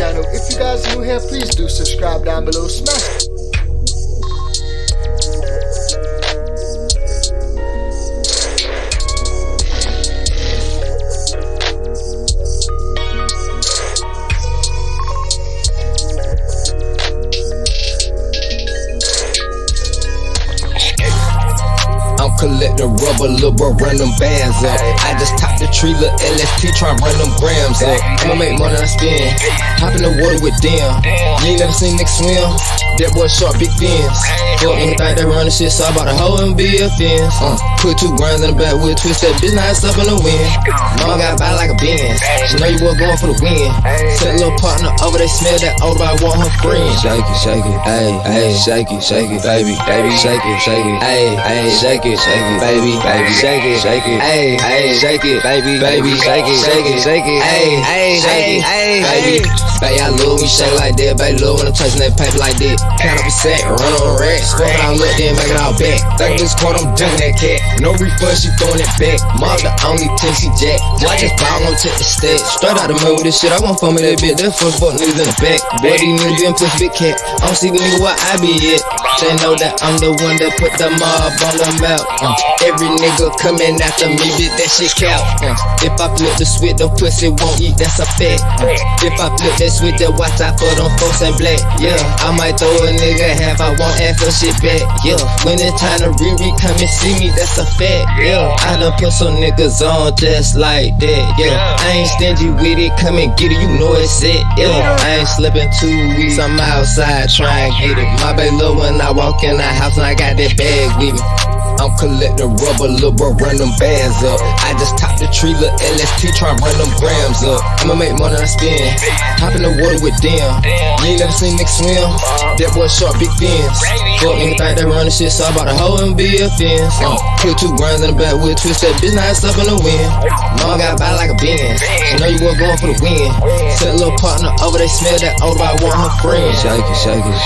channel. If you guys are new here, please do subscribe down below. Smash Collect the rubber, little bro, run them bands up. I just top the tree, little LST, try run them grams up. I'ma make money I spend, hop in the water with them. You ain't never seen niggas swim, that boy short, big fins. Fuck anything that run the shit, so I bought a hoe and be a fence. Put 2 grinds in the back, we'll twist that bitch, nice up in the wind. Mama got by like a Benz, she know you boy going for the win. Set a little partner over, they smell that old, I want her friend. Shake it, shake it, ayy, ayy, shake it, baby, baby, shake it, ayy, ayy, shake it, baby, baby, shake it, ayy, ayy, shake it, baby, baby, shake it, ayy, ayy, shake it, ayy, baby. Baby, I love when you shake like that, baby, love when I'm touching that paper like that. Count up a sack, run on a rack, score down, look, then make it all back. Think this quarter, I'm dunking that cat. No refund, she throwing it back. Mom, the only thing she jack. Watch this ball, don't check the stats. Straight out the move with this shit, I won't fumble that bitch. That first fuck niggas in the back. Boy, these niggas been push big cat. I don't see the nigga where I be at. They know that I'm the one that put the mob on the map. Every nigga coming after me, bitch, that shit count. If I flip the switch, the pussy won't eat, that's a fact. If I flip that switch, then watch out for them folks in black. Yeah, I might throw a nigga half, I won't ask for shit back. Yeah, when it's time to re-re, come and see me, that's a fact. Yeah, I done put some niggas on just like that. Yeah, I ain't stingy with it, come and get it, you know it's it. Yeah, I ain't slipping 2 weeks, I'm outside trying to get it. My baby love when I walk in the house and I got that bag with me. I'm collecting rubber, little bro, run them bands up. I just top the tree, little LST, try run them grams up. I'ma make money I spend, hop in the water with them. You ain't never seen niggas swim, that boy short, big fins. Fuck anything that run the shit, so I bought a hoe and be a fence. Put 2 grinds in the back, we'll twist that bitch, nice up in the wind. Mama got by like a Benz, she know you boy going for the win. Set a little partner over, they smell that old, I want her friend. Shake it,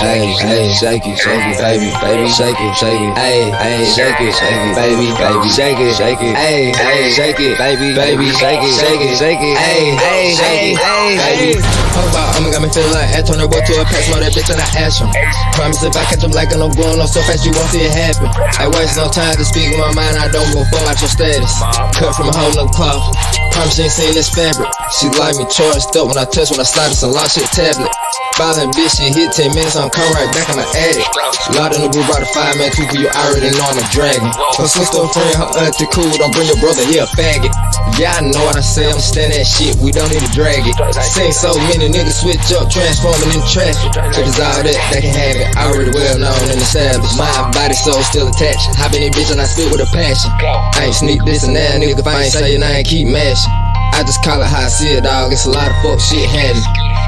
ayy, ayy, shake it, baby, baby, shake it, ayy, ayy, shake it, baby, baby, shake it, ayy, ayy, shake it, baby, baby, shake it, ayy, ayy, shake it, baby. Talk about, got me feeling like I turn that boy to a pass, know that bitch and I ask him. Promise if I catch him like I'm going on so fast, you won't see it happen. I waste no time to speak in my mind, I don't go fuck out your status. Cut from a whole nother cloth, promise she ain't seen this fabric. She like me charged up when I touch, when I slide it's a lot shit tablet. Violent bitch, she hit 10 minutes, I'm come right back, I'm an addict. Loud in the booth, brought a 5-man 2 for you already know I'm a dragon. Her sister, a friend, her auntie cool, don't bring your brother, he a faggot. Yeah, I know what I say, I'm stand that shit, we don't need to drag it. Seen so many niggas switch up, transforming in traffic. If it's all that, they can have it, already well known and established. Mind, body, soul still attached. Hop in this bitch and I spit with a passion. I ain't sneak this and that, nigga, if I ain't say your name, keep mashing. I just call it how I see it, dog, it's a lot of fuck shit happening.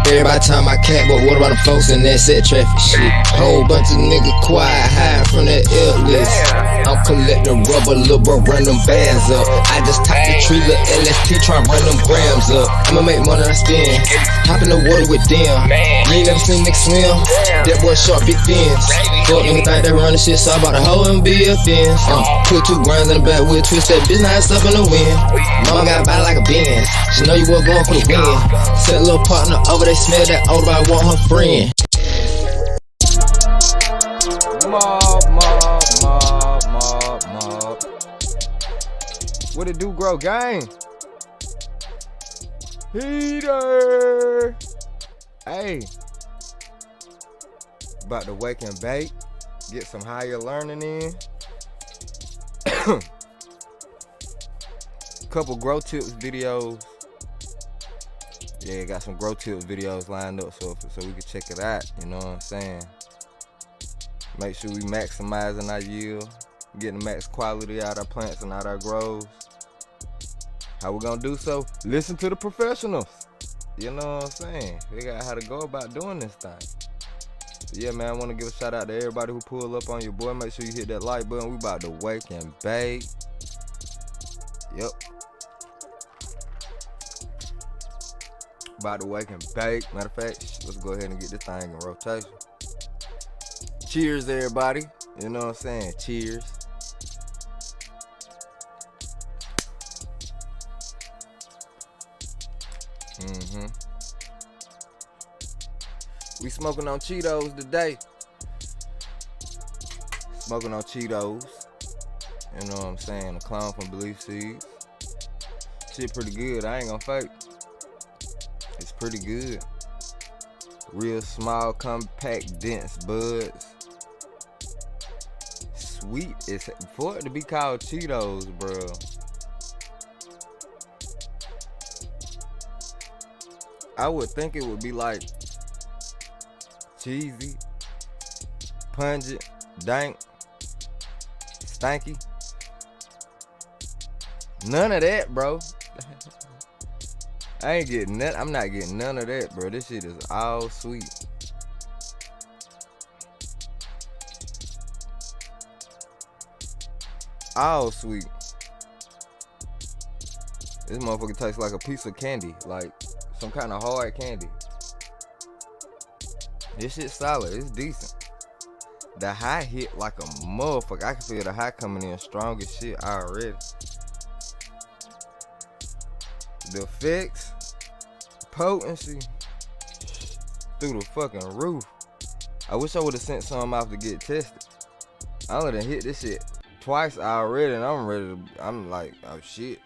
Everybody time I cat, but what about the folks in that set traffic shit? Whole bunch of niggas quiet, high from that ill list. I'm collecting rubber, little bro, run them bands up. I just top the tree, little LST, try run them grams up. I'ma make money I spend, hop in the water with them. You ain't never seen niggas swim, that boy short, big fins. Fuck anything that run the shit, so I bought a hoe and be a fence. Put 2 grinds in the back, we'll twist that bitch, nice up in the wind. Mama got by like a Benz, she know you boy going for the win. Set a little partner over, they smell that old, I want her friend. Mob. What it do, grow gang? Heater. Hey. About to wake and bake. Get some higher learning in. Couple grow tips videos. Yeah, got some grow tips videos lined up so we can check it out, you know what I'm saying? Make sure we maximizing our yield, getting the max quality out of our plants and out our grows. How we gonna do so? Listen to the professionals. You know what I'm saying? They got how to go about doing this thing. So yeah, man, I want to give a shout out to everybody who pulled up on your boy. Make sure you hit that like button. We about to wake and bake. Yep. About to wake and bake. Matter of fact, let's go ahead and get this thing in rotation. Cheers, everybody. You know what I'm saying? Cheers. We smoking on Cheetos today. Smoking on Cheetos. You know what I'm saying? A clone from Belief Seeds. Shit pretty good. I ain't gonna fake. It's pretty good. Real small, compact, dense buds. Sweet. It's for it to be called Cheetos, bro. I would think it would be like cheesy, pungent, dank, stanky. None of that, bro. I ain't getting that. I'm not getting none of that, bro. This shit is all sweet. All sweet. This motherfucker tastes like a piece of candy, like some kind of hard candy. This shit solid. It's decent. The high hit like a motherfucker. I can feel the high coming in strong as shit already. The effects, potency, through the fucking roof. I wish I would have sent some out to get tested. I done hit this shit twice already, and I'm ready to. I'm like, oh shit.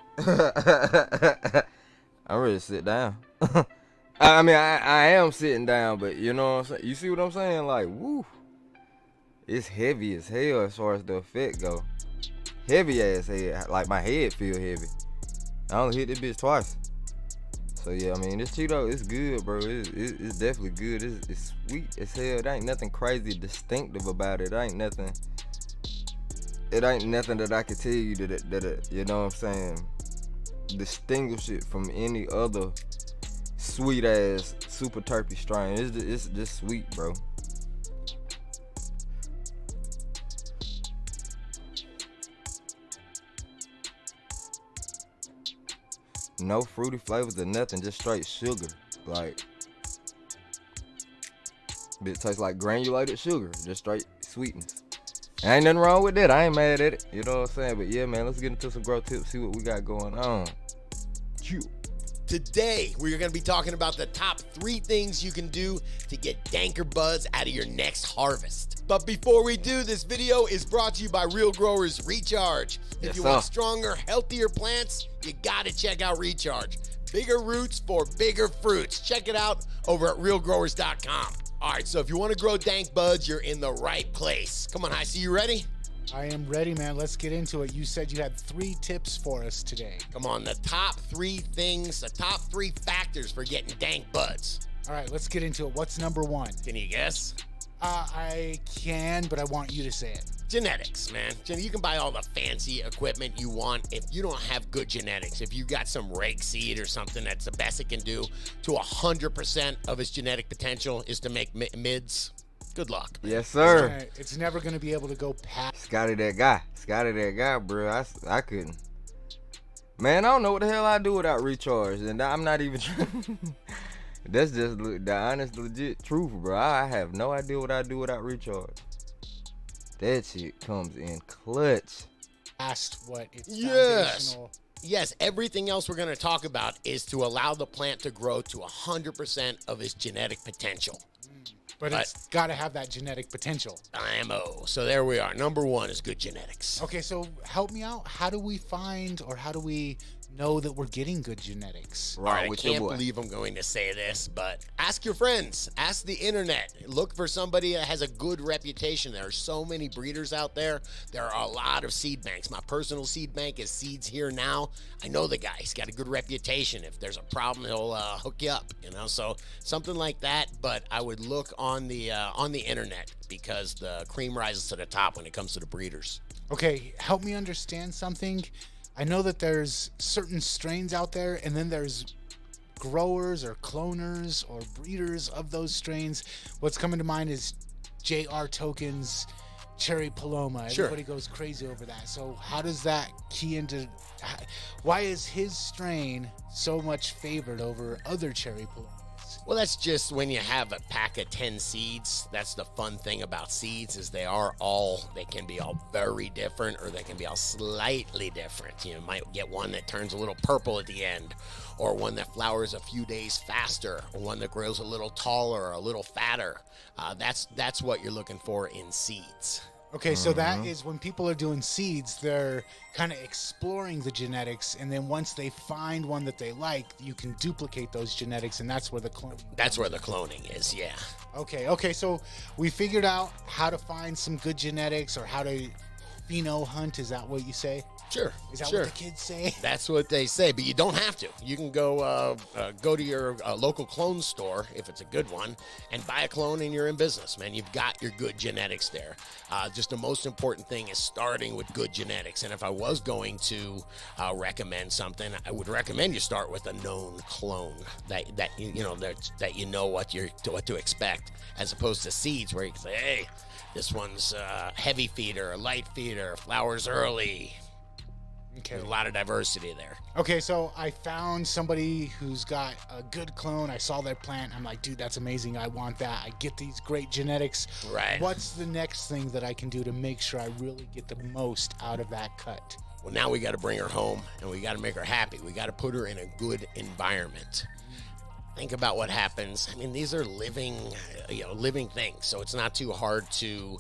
I'm ready to sit down. I mean, I am sitting down, but you know what I'm saying? You see what I'm saying? Like, woo. It's heavy as hell as far as the effect go. Heavy ass head. Like, my head feel heavy. I only hit this bitch twice. So, yeah, I mean, this Cheeto, it's good, bro. It's definitely good. It's sweet as hell. There ain't nothing crazy distinctive about it. It ain't nothing that I can tell you that you know what I'm saying, distinguish it from any other sweet ass super terpy strain. It's just sweet, bro. No fruity flavors or nothing, just straight sugar. Like, it tastes like granulated sugar, just straight sweetness. Ain't nothing wrong with that. I ain't mad at it. You know what I'm saying? But yeah, man, let's get into some grow tips, see what we got going on. Today, we're going to be talking about the top 3 things you can do to get danker buds out of your next harvest. But before we do, this video is brought to you by Real Growers Recharge. If you want stronger, healthier plants, you got to check out Recharge. Bigger roots for bigger fruits. Check it out over at realgrowers.com. All right, so if you want to grow dank buds, you're in the right place. Come on, Heisey, you ready? I am ready, man. Let's get into it. You said you had 3 tips for us today. Come on, the top 3 things, the top 3 factors for getting dank buds. All right, let's get into it. What's number 1? Can you guess? I can, but I want you to say it. Genetics, man. You can buy all the fancy equipment you want. If you don't have good genetics, if you got some rake seed or something, that's the best it can do to 100% of its genetic potential is to make mids. Good luck. Yes, sir. It's never going to be able to go past. Scotty that guy, bro. I couldn't. Man, I don't know what the hell I do without Recharge, and I'm not even trying. That's just the honest, legit truth, bro. I have no idea what I do without Recharge. That shit comes in clutch. Past what it's foundational. Yes, everything else we're going to talk about is to allow the plant to grow to 100% of its genetic potential. But it's got to have that genetic potential. IMO. So there we are. Number 1 is good genetics. Okay, so help me out. How do we find, or how do we know that we're getting good genetics? All right, I can't believe I'm going to say this, but ask your friends. Ask the internet. Look for somebody that has a good reputation. There are so many breeders out there. There are a lot of seed banks. My personal seed bank is Seeds Here Now. I know the guy. He's got a good reputation. If there's a problem, he'll hook you up, you know? So something like that, but I would look on the internet because the cream rises to the top when it comes to the breeders. Okay, help me understand something. I know that there's certain strains out there, and then there's growers or cloners or breeders of those strains. What's coming to mind is J.R. Token's Cherry Paloma. Sure. Everybody goes crazy over that. So how does that key into... Why is his strain so much favored over other Cherry Palomas? Well, that's just when you have a pack of 10 seeds. That's the fun thing about seeds is they can be all very different, or they can be all slightly different. You might get one that turns a little purple at the end, or one that flowers a few days faster, or one that grows a little taller or a little fatter. That's what you're looking for in seeds. Okay, so that is when people are doing seeds, they're kind of exploring the genetics, and then once they find one that they like, you can duplicate those genetics, and that's where the cloning. That's where the cloning is, yeah. Okay, so we figured out how to find some good genetics, or how to pheno hunt. Is that what you say? Sure. Is that sure. what the kids say? That's what they say, but you don't have to. You can go to your local clone store, if it's a good one, and buy a clone, and you're in business, man. You've got your good genetics there. Just the most important thing is starting with good genetics. And if I was going to recommend something, I would recommend you start with a known clone that you know what to expect, as opposed to seeds where you can say, hey, this one's heavy feeder, light feeder, flowers early. Okay. There's a lot of diversity there. Okay, so I found somebody who's got a good clone. I saw their plant. I'm like, dude, that's amazing. I want that. I get these great genetics. Right. What's the next thing that I can do to make sure I really get the most out of that cut? Well, now we got to bring her home, and we got to make her happy. We got to put her in a good environment. Think about what happens. I mean, these are living things, so it's not too hard to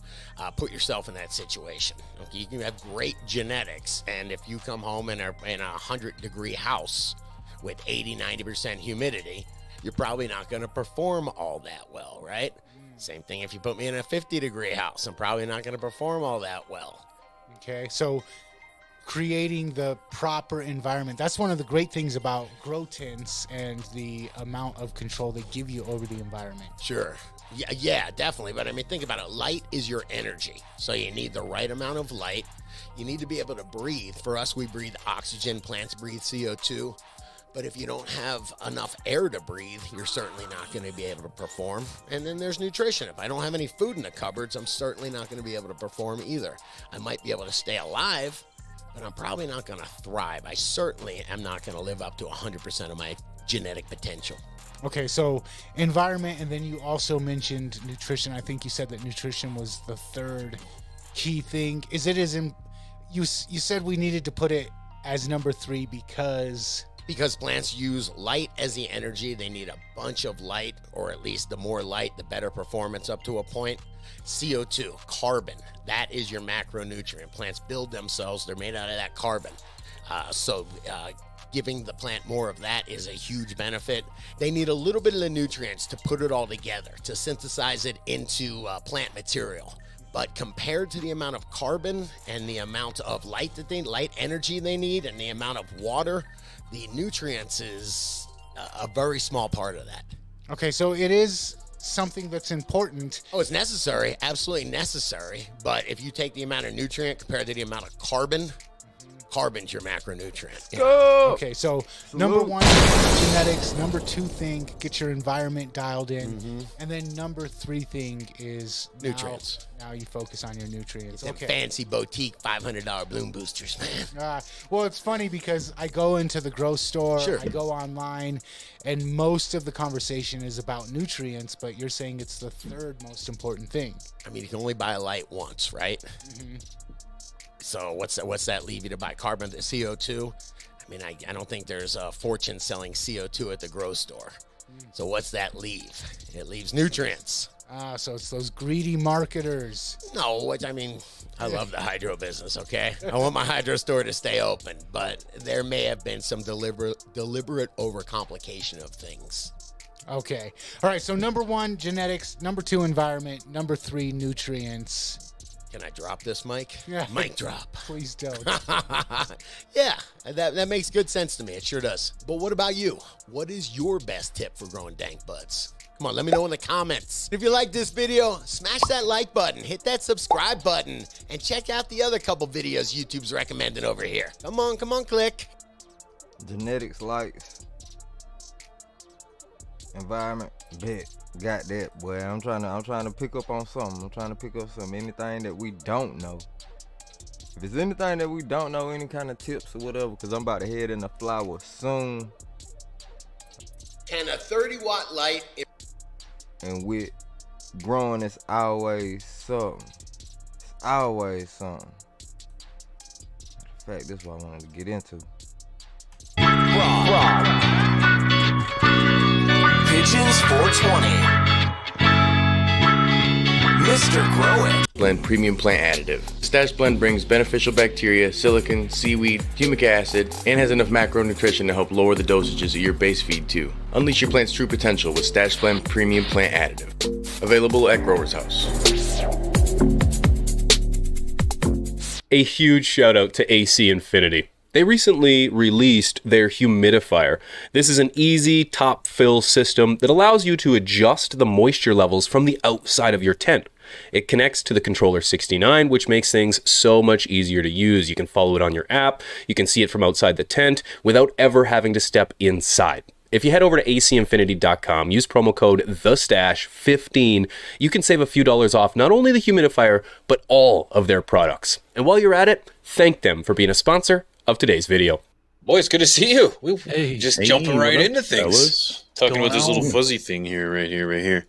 put yourself in that situation. Okay, you can have great genetics, and if you come home in a 100-degree house with 80-90% humidity, you're probably not going to perform all that well, right? Same thing if you put me in a 50-degree house. I'm probably not going to perform all that well. Okay, so creating the proper environment. That's one of the great things about grow tents and the amount of control they give you over the environment. Sure. Yeah, definitely. But I mean, think about it. Light is your energy. So you need the right amount of light. You need to be able to breathe. For us, we breathe oxygen. Plants breathe CO2. But if you don't have enough air to breathe, you're certainly not going to be able to perform. And then there's nutrition. If I don't have any food in the cupboards, I'm certainly not going to be able to perform either. I might be able to stay alive, but I'm probably not going to thrive. I certainly am not going to live up to 100% of my genetic potential. Okay, so environment, and then you also mentioned nutrition. I think you said that nutrition was the third key thing. Is it you said we needed to put it as number 3 because plants use light as the energy. They need a bunch of light, or at least the more light, the better performance up to a point. CO2, carbon, that is your macronutrient. Plants build themselves. They're made out of that carbon. So giving the plant more of that is a huge benefit. They need a little bit of the nutrients to put it all together, to synthesize it into plant material. But compared to the amount of carbon and the amount of light energy they need, and the amount of water, the nutrients is a very small part of that. Okay, so it is something that's important. Oh, it's necessary, absolutely necessary. But if you take the amount of nutrient compared to the amount of carbon, carbon's your macronutrient. Yeah. Okay, so number 1, genetics. Number 2 thing, get your environment dialed in. And then number 3 thing is nutrients. Now you focus on your nutrients. Okay. Fancy boutique $500 bloom boosters, man. Well, it's funny because I go into the grow store, Sure. I go online, and most of the conversation is about nutrients, but you're saying it's the third most important thing. I mean, you can only buy a light once, right? So what's that leave you to buy? Carbon, the CO2? I mean, I don't think there's a fortune selling CO2 at the grow store. So what's that leave? It leaves nutrients. So it's those greedy marketers. No, I mean, I love the hydro business, okay? I want my hydro store to stay open, but there may have been some deliberate overcomplication of things. Okay. All right, so number 1, genetics. Number 2, environment. Number 3, nutrients. Can I drop this mic? Yeah. Mic drop. Please don't. Yeah, that makes good sense to me. It sure does. But what about you? What is your best tip for growing dank buds? Come on, let me know in the comments. If you like this video, smash that like button, hit that subscribe button, and check out the other couple videos YouTube's recommending over here. Come on, click. Genetics, lights, environment, bet. Got that, boy. I'm trying to pick up on something. Anything that we don't know. If it's anything that we don't know, any kind of tips or whatever, because I'm about to head in the flower soon. Can a 30-watt light... And with growing, it's always something. It's always something. In fact, this is what I wanted to get into. Pigeons 420. Mr. Grow It. Blend Premium Plant Additive. Stash Blend brings beneficial bacteria, silicon, seaweed, humic acid, and has enough macronutrition to help lower the dosages of your base feed too. Unleash your plant's true potential with Stash Blend Premium Plant Additive. Available at Grower's House. A huge shout out to AC Infinity. They recently released their humidifier. This is an easy top fill system that allows you to adjust the moisture levels from the outside of your tent. It connects to the controller 69, which makes things so much easier to use. You can follow it on your app, you can see it from outside the tent without ever having to step inside. If you head over to acinfinity.com, use promo code THESTASH15, you can save a few dollars off not only the humidifier, but all of their products. And while you're at it, thank them for being a sponsor of today's video. Boys, good to see you. We Hey, jumping right into things. Fellas. Talking about this little on? fuzzy thing here, right here.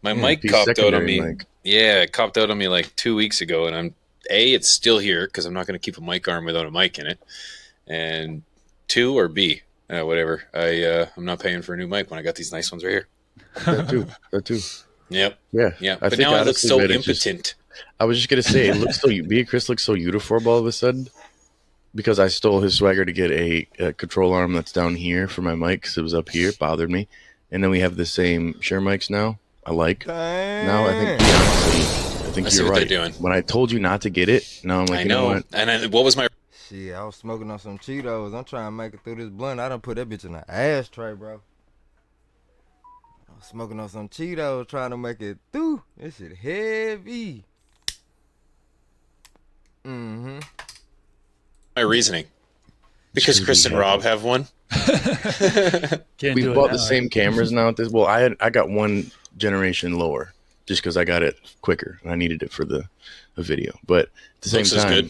My Yeah, mic piece copped out on secondary me. mic. Yeah, it copped out on me like 2 weeks ago, and it's still here because I'm not going to keep a mic arm without a mic in it. And 2 or B, whatever. I'm not paying for a new mic when I got these nice ones right here. That too. Yep. Yeah. Yeah. I But think now I look honestly, so man, it's impotent. I was just gonna say, it looks so. Me and Chris look so uniform all of a sudden because I stole his swagger to get a control arm that's down here for my mic because it was up here. It bothered me, and then we have the same share mics now. I like. Dang. Now I think honestly, I think I see you're what right. they're doing. When I told you not to get it, now I'm like, I you know know. what? And what was my... Shit, I was smoking on some Cheetos. I'm trying to make it through this blunt. I done put that bitch in the ashtray, bro. I was smoking on some Cheetos trying to make it through. This shit heavy. Mm-hmm. My reasoning. Because Chris and Rob have one. Can't We do it bought now. the same cameras now. At this, well, I got one generation lower just because I got it quicker and I needed it for the video. But at the same Looks as time, good.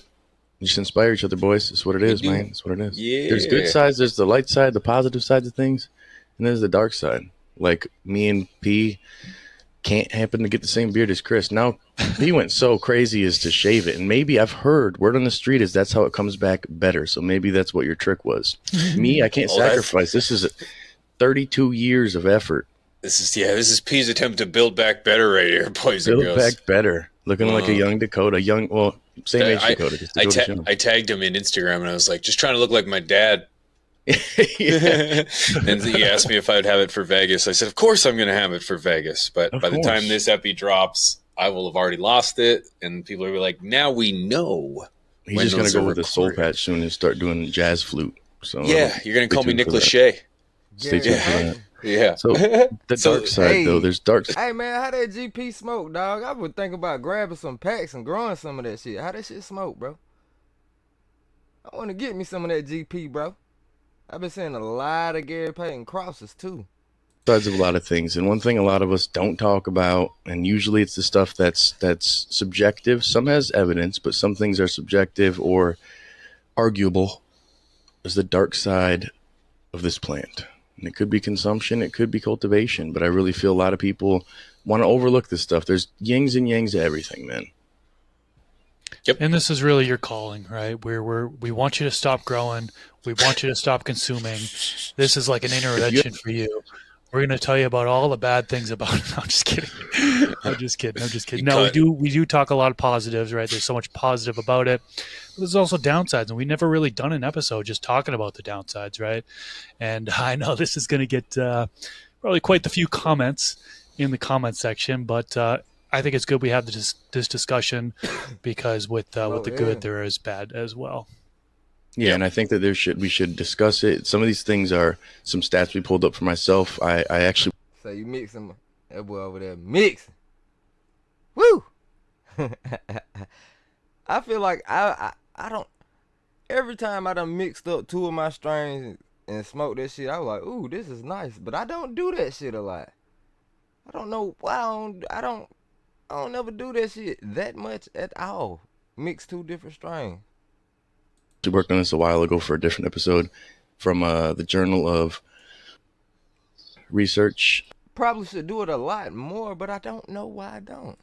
you just inspire each other, boys. That's what it is, do. man. That's what it is. Yeah. There's good sides. There's the light side, the positive sides of things, and there's the dark side. Like me and P can't happen to get the same beard as Chris. Now P went so crazy as to shave it, and maybe I've heard word on the street is that's how it comes back better. So maybe that's what your trick was. Me, I can't Oh, that's- sacrifice. This is 32 years of effort. This is P's attempt to build back better right here, boys and Build girls. back better. Looking like a young Dakota. Same age I- Dakota. 'cause Dakota's young. I tagged him in Instagram and I was like, just trying to look like my dad. Yeah. And he asked me if I'd have it for Vegas. I said, of course I'm going to have it for Vegas. But Of by the time course. this epi drops, I will have already lost it. And people will be like, now we know. He's when just going to those go are with the soul recorded. patch soon and start doing jazz flute. So Yeah, you're going to stay call me tuned Nick for that. Lachey. Stay tuned for that. Yeah. So the So, dark side, hey. though, there's dark. Hey, man, how that GP smoke, dog? I would think about grabbing some packs and growing some of that shit. How that shit smoke, bro? I want to get me some of that GP, bro. I've been seeing a lot of Gary Payton crosses, too. Sides of a lot of things, and one thing a lot of us don't talk about, and usually it's the stuff that's subjective. Some has evidence, but some things are subjective or arguable. Is the dark side of this plant, and it could be consumption, it could be cultivation, but I really feel a lot of people want to overlook this stuff. There's yings and yangs to everything, man. And this is really your calling, right? We want you to stop growing. We want you to stop consuming. This is like an intervention for you. We're going to tell you about all the bad things about it. No, I'm just kidding. I'm just kidding. No, we do talk a lot of positives, right? There's so much positive about it. But there's also downsides, and we never really done an episode just talking about the downsides, right? And I know this is going to get probably quite the few comments in the comment section, but I think it's good we have this discussion because with the good, there is bad as well. Yeah, and I think that we should discuss it. Some of these things are some stats we pulled up for myself. I actually So you mixing that boy over there mixing. Woo! I feel like I don't. Every time I done mixed up 2 of my strains and smoked that shit, I was like, ooh, this is nice. But I don't do that shit a lot. I don't know why I don't never do that shit that much at all. Mix 2 different strains. worked on this a while ago for a different episode from the Journal of research. Probably should do it a lot more, but I don't know why I don't.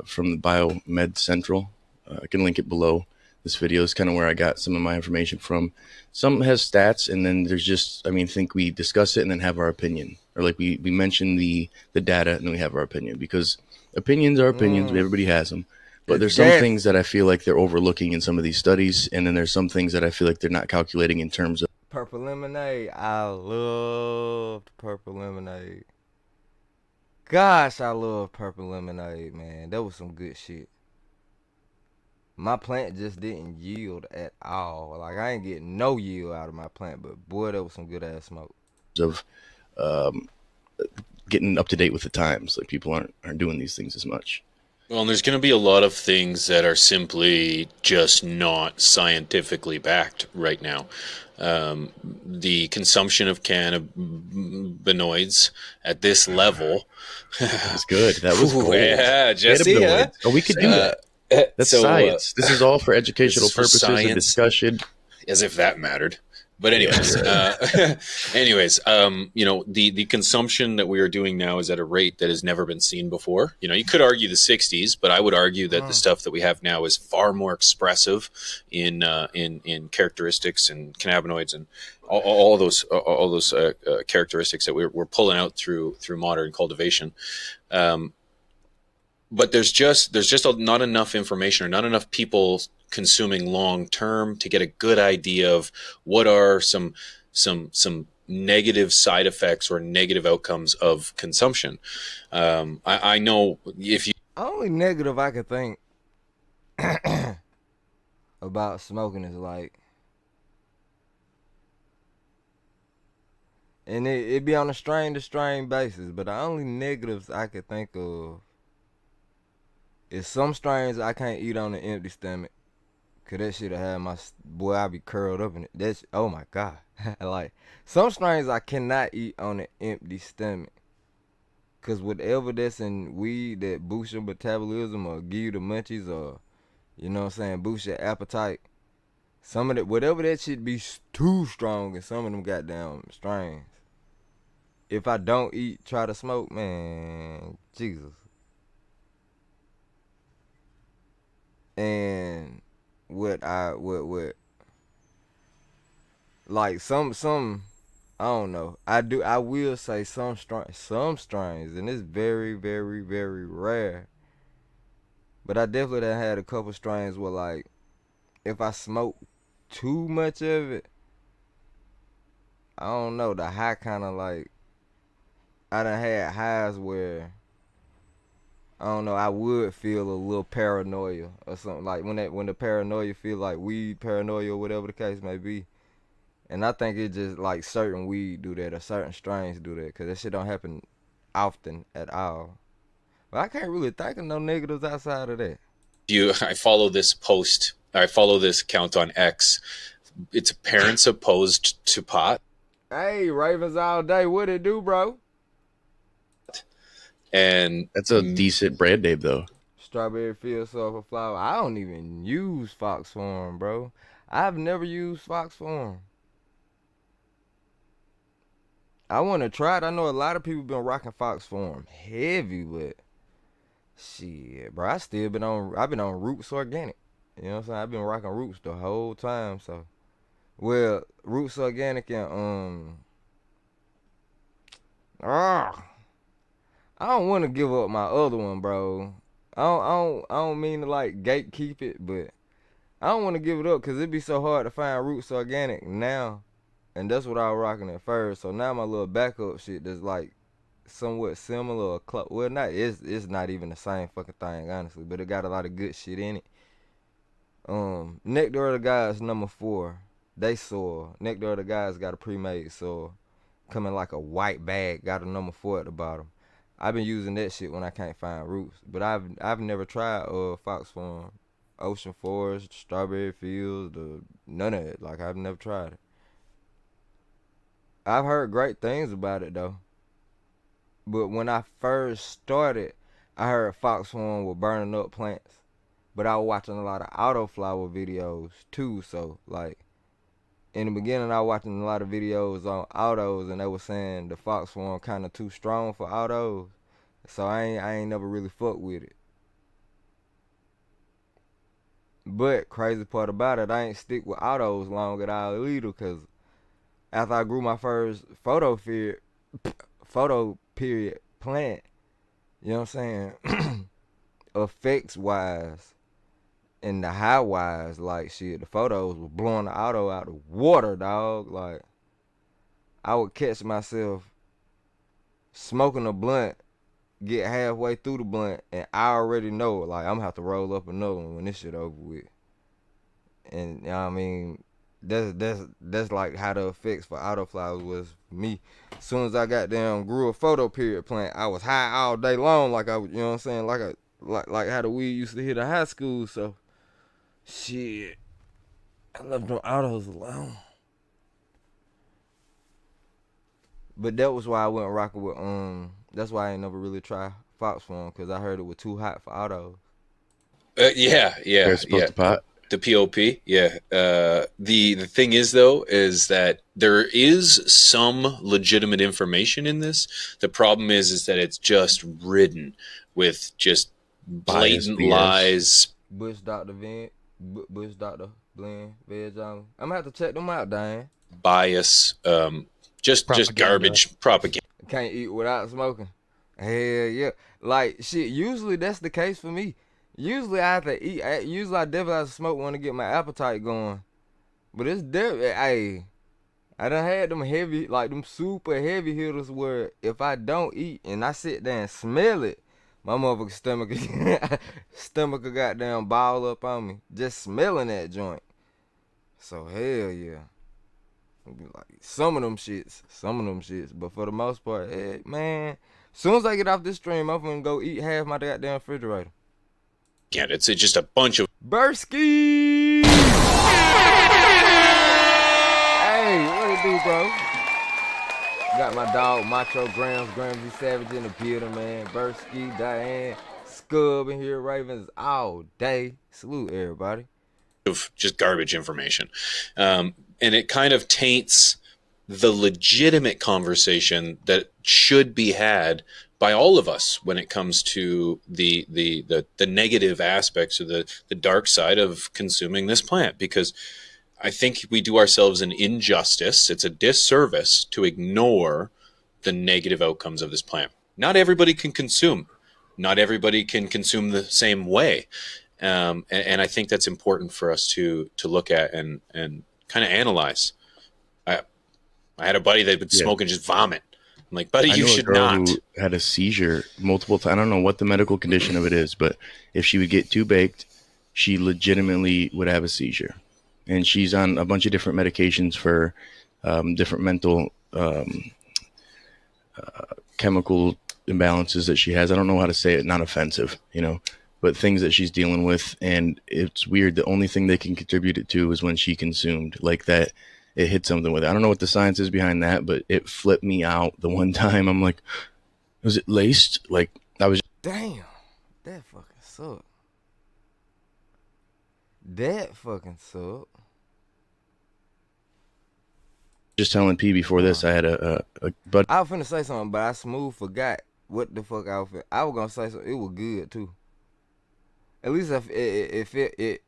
From the Biomed Central. I can link it below. This video is kind of where I got some of my information from. Some has stats, and then there's just, I think we discuss it and then have our opinion. Or like we mention the data and then we have our opinion. Because opinions are opinions, everybody has them. But there's some things that I feel like they're overlooking in some of these studies, and then there's some things that I feel like they're not calculating in terms of. Purple lemonade. I loved purple lemonade. Gosh, I love purple lemonade, man. That was some good shit. My plant just didn't yield at all. Like, I ain't getting no yield out of my plant, but boy, that was some good ass smoke. Of getting up to date with the times. Like, people aren't doing these things as much. Well, and there's going to be a lot of things that are simply just not scientifically backed right now. The consumption of cannabinoids at this level. That's good. That was cool. Yeah, Jesse. Oh, we could do that. That's science. This is all for educational purposes and discussion. As if that mattered. But anyways, the consumption that we are doing now is at a rate that has never been seen before. You could argue the 60s, but I would argue that the stuff that we have now is far more expressive in characteristics and cannabinoids and all those characteristics that we're pulling out through modern cultivation. But there's just not enough information or not enough people consuming long term to get a good idea of what are some negative side effects or negative outcomes of consumption. I know if you only negative I could think about smoking is like, and it be on a strain to strain basis, but the only negatives I could think of is some strains I can't eat on an empty stomach. Cause that shit'll have my boy, I be curled up in it. That's, oh my God. Like, some strains I cannot eat on an empty stomach. Cause whatever that's in weed that boosts your metabolism or give you the munchies or, boost your appetite. Some of that, whatever that shit be too strong in some of them goddamn strains. If I don't try to smoke, man, Jesus. And what like some I don't know. I will say some strains, and it's very, very, very rare. But I definitely done had a couple strains where, like, if I smoke too much of it, I don't know, the high kind of like, I done had highs where, I don't know, I would feel a little paranoia or something, like when the paranoia feel like weed paranoia or whatever the case may be. And I think it's just like certain weed do that or certain strains do that, because that shit don't happen often at all. But I can't really think of no negatives outside of that. I follow this post. I follow this account on X. It's parents opposed to pot. Hey, Ravens all day. What it do, bro? And that's a decent brand name, though. Strawberry Field Sulfur Flower. I don't even use Fox Farm, bro. I've never used Fox Farm. I want to try it. I know a lot of people been rocking Fox Farm heavy with. Shit, bro. I've been on Roots Organic. You know what I'm saying? I've been rocking Roots the whole time. So, well, Roots Organic and I don't want to give up my other one, bro. I don't mean to like gatekeep it, but I don't want to give it up because it'd be so hard to find Roots Organic now, and that's what I was rocking at first. So now my little backup shit that's like somewhat similar, or well, not it's not even the same fucking thing, honestly, but it got a lot of good shit in it. Nectar of the Gods #4, they soil. Nectar of the Gods got a pre-made soil, coming like a white bag, got a #4 at the bottom. I've been using that shit when I can't find Roots, but I've never tried Fox Farm, Ocean Forest, Strawberry Fields, none of it. Like, I've never tried it. I've heard great things about it though. But when I first started, I heard Fox Farm were burning up plants. But I was watching a lot of autoflower videos too, so like in the beginning, I was watching a lot of videos on autos, and they were saying the fox form kind of too strong for autos. So I ain't never really fucked with it. But crazy part about it, I ain't stick with autos long at all either, because after I grew my first photo period plant, you know what I'm saying? Effects wise and the high wise, like shit, the photos were blowing the auto out the water, dog. Like I would catch myself smoking a blunt, get halfway through the blunt, and I already know, like, I'm gonna have to roll up another one when this shit over with. And you know what I mean, that's like how the effects for autoflowers was for me. As soon as I got down grew a photo period plant, I was high all day long, like I, you know what I'm saying, like how the weed used to hit the high school. So shit, I left them autos alone. But that was why I went rocking with that's why I ain't never really tried Fox Form, because I heard it was too hot for autos. Yeah. To pot. The POP, yeah. The thing is, though, is that there is some legitimate information in this. The problem is that it's just ridden with just blatant lies. Bush Dr. Bush Dr. Blend, Veg on. I'm gonna have to check them out, Diane. Bias, just garbage propaganda. Can't eat without smoking. Hell yeah. Like shit, usually that's the case for me. Usually I have to eat. Usually I definitely have to smoke one to get my appetite going. But it's definitely, hey, I done had them heavy, like them super heavy hitters where if I don't eat and I sit there and smell it, my motherfucking stomach will goddamn ball up on me just smelling that joint. So hell yeah. Like some of them shits. But for the most part, man, as soon as I get off this stream, I'm gonna go eat half my goddamn refrigerator. Yeah, it's just a bunch of Bursky. Hey, what it do, bro? Got my dog Macho Gramsy Savage in the building, man. Bursky, Diane, Scub in here, Ravens all day. Salute everybody. Of just garbage information, and it kind of taints the legitimate conversation that should be had by all of us when it comes to the negative aspects of the dark side of consuming this plant, because I think we do ourselves an injustice. It's a disservice to ignore the negative outcomes of this plant. Not everybody can consume. Not everybody can consume the same way. And I think that's important for us to look at and kind of analyze. I had a buddy that would smoke and just vomit. I'm like, buddy, you should not. Who had a seizure multiple times. I don't know what the medical condition of it is, but if she would get too baked, she legitimately would have a seizure. And she's on a bunch of different medications for different mental chemical imbalances that she has. I don't know how to say it, not offensive, but things that she's dealing with. And it's weird. The only thing they can contribute it to is when she consumed, like that. It hit something with it. I don't know what the science is behind that, but it flipped me out the one time. I'm like, was it laced? Like, I was. Damn, that fucking sucked. Just telling P before this, I had a buddy. I was finna say something, but I smooth forgot what the fuck I was gonna say something. It was good too. At least if it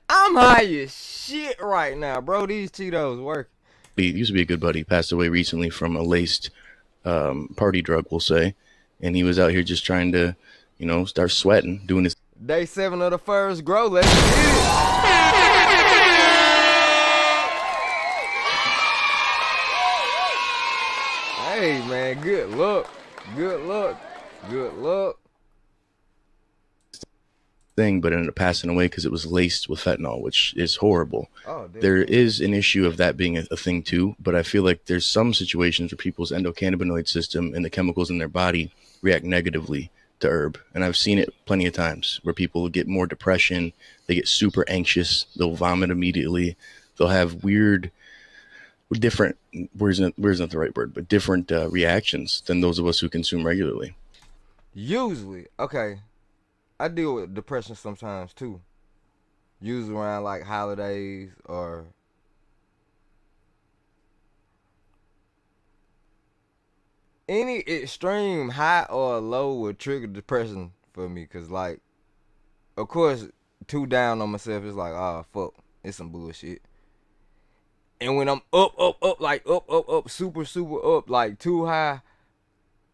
I'm high as shit right now, bro. These Cheetos work. He used to be a good buddy. Passed away recently from a laced party drug, we'll say. And he was out here just trying to, start sweating, doing his. Day 7 of the first grow. Let's get it. Hey, man. Good luck. Thing, but ended up passing away because it was laced with fentanyl, which is horrible. There is an issue of that being a thing too, but I feel like there's some situations where people's endocannabinoid system and the chemicals in their body react negatively to herb, and I've seen it plenty of times where people get more depression, they get super anxious, they'll vomit immediately, they'll have different where's not the right word, but different reactions than those of us who consume regularly. Usually, okay. I deal with depression sometimes too. Usually around like holidays or any extreme high or low would trigger depression for me. Cause like, of course, too down on myself is like, oh fuck, it's some bullshit. And when I'm up, like up, super, super up, like too high,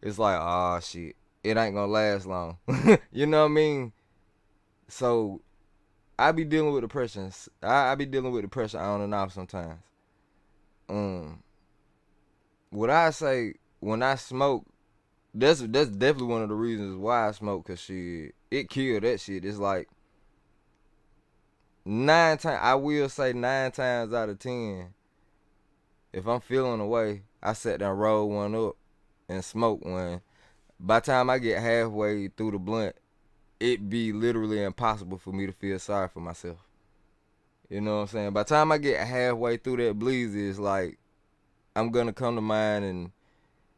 it's like, oh shit, it ain't gonna last long. You know what I mean? So I be dealing with depression. I be dealing with depression on and off sometimes. What I say when I smoke, that's definitely one of the reasons why I smoke. Cause shit, it killed that shit. It's like 9 times. I will say 9 times out of 10, if I'm feeling away, I sit down, roll one up, and smoke one. By the time I get halfway through the blunt, it be literally impossible for me to feel sorry for myself. You know what I'm saying? By the time I get halfway through that bleezy, it's like I'm gonna come to mind and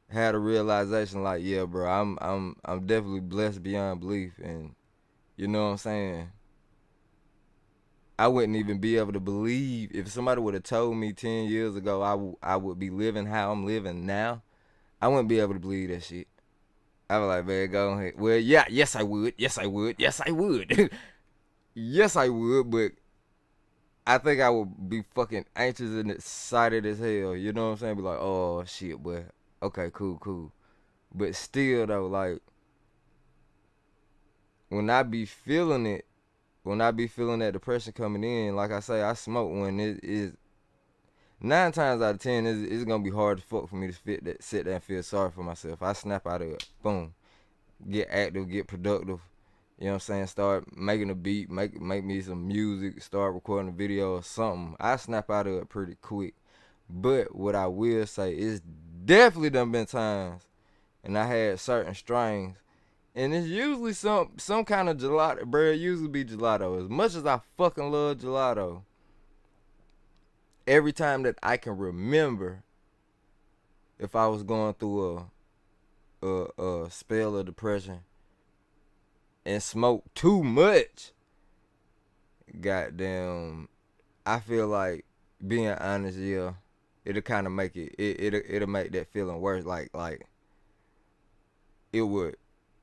have a realization like, yeah, bro, I'm definitely blessed beyond belief, and you know what I'm saying? I wouldn't even be able to believe if somebody would have told me 10 years ago I would be living how I'm living now. I wouldn't be able to believe that shit. I was like, man, go ahead. Well, yeah, yes I would. Yes I would. Yes I would. Yes I would, but I think I would be fucking anxious and excited as hell. You know what I'm saying? Be like, oh shit, boy. Okay, cool. But still though, like when I be feeling it, when I be feeling that depression coming in, like I say, I smoke when it is 9 times out of 10, it's gonna be hard as fuck for me to sit there and feel sorry for myself. I snap out of it, boom, get active, get productive. You know what I'm saying? Start making a beat, make me some music, start recording a video or something. I snap out of it pretty quick. But what I will say is definitely done been times, and I had certain strains, and it's usually some kind of gelato, bro. It usually be gelato. As much as I fucking love gelato, every time that I can remember, if I was going through a spell of depression and smoke too much, goddamn, I feel like, being honest, yeah, it'll kind of make it'll make that feeling worse. Like it would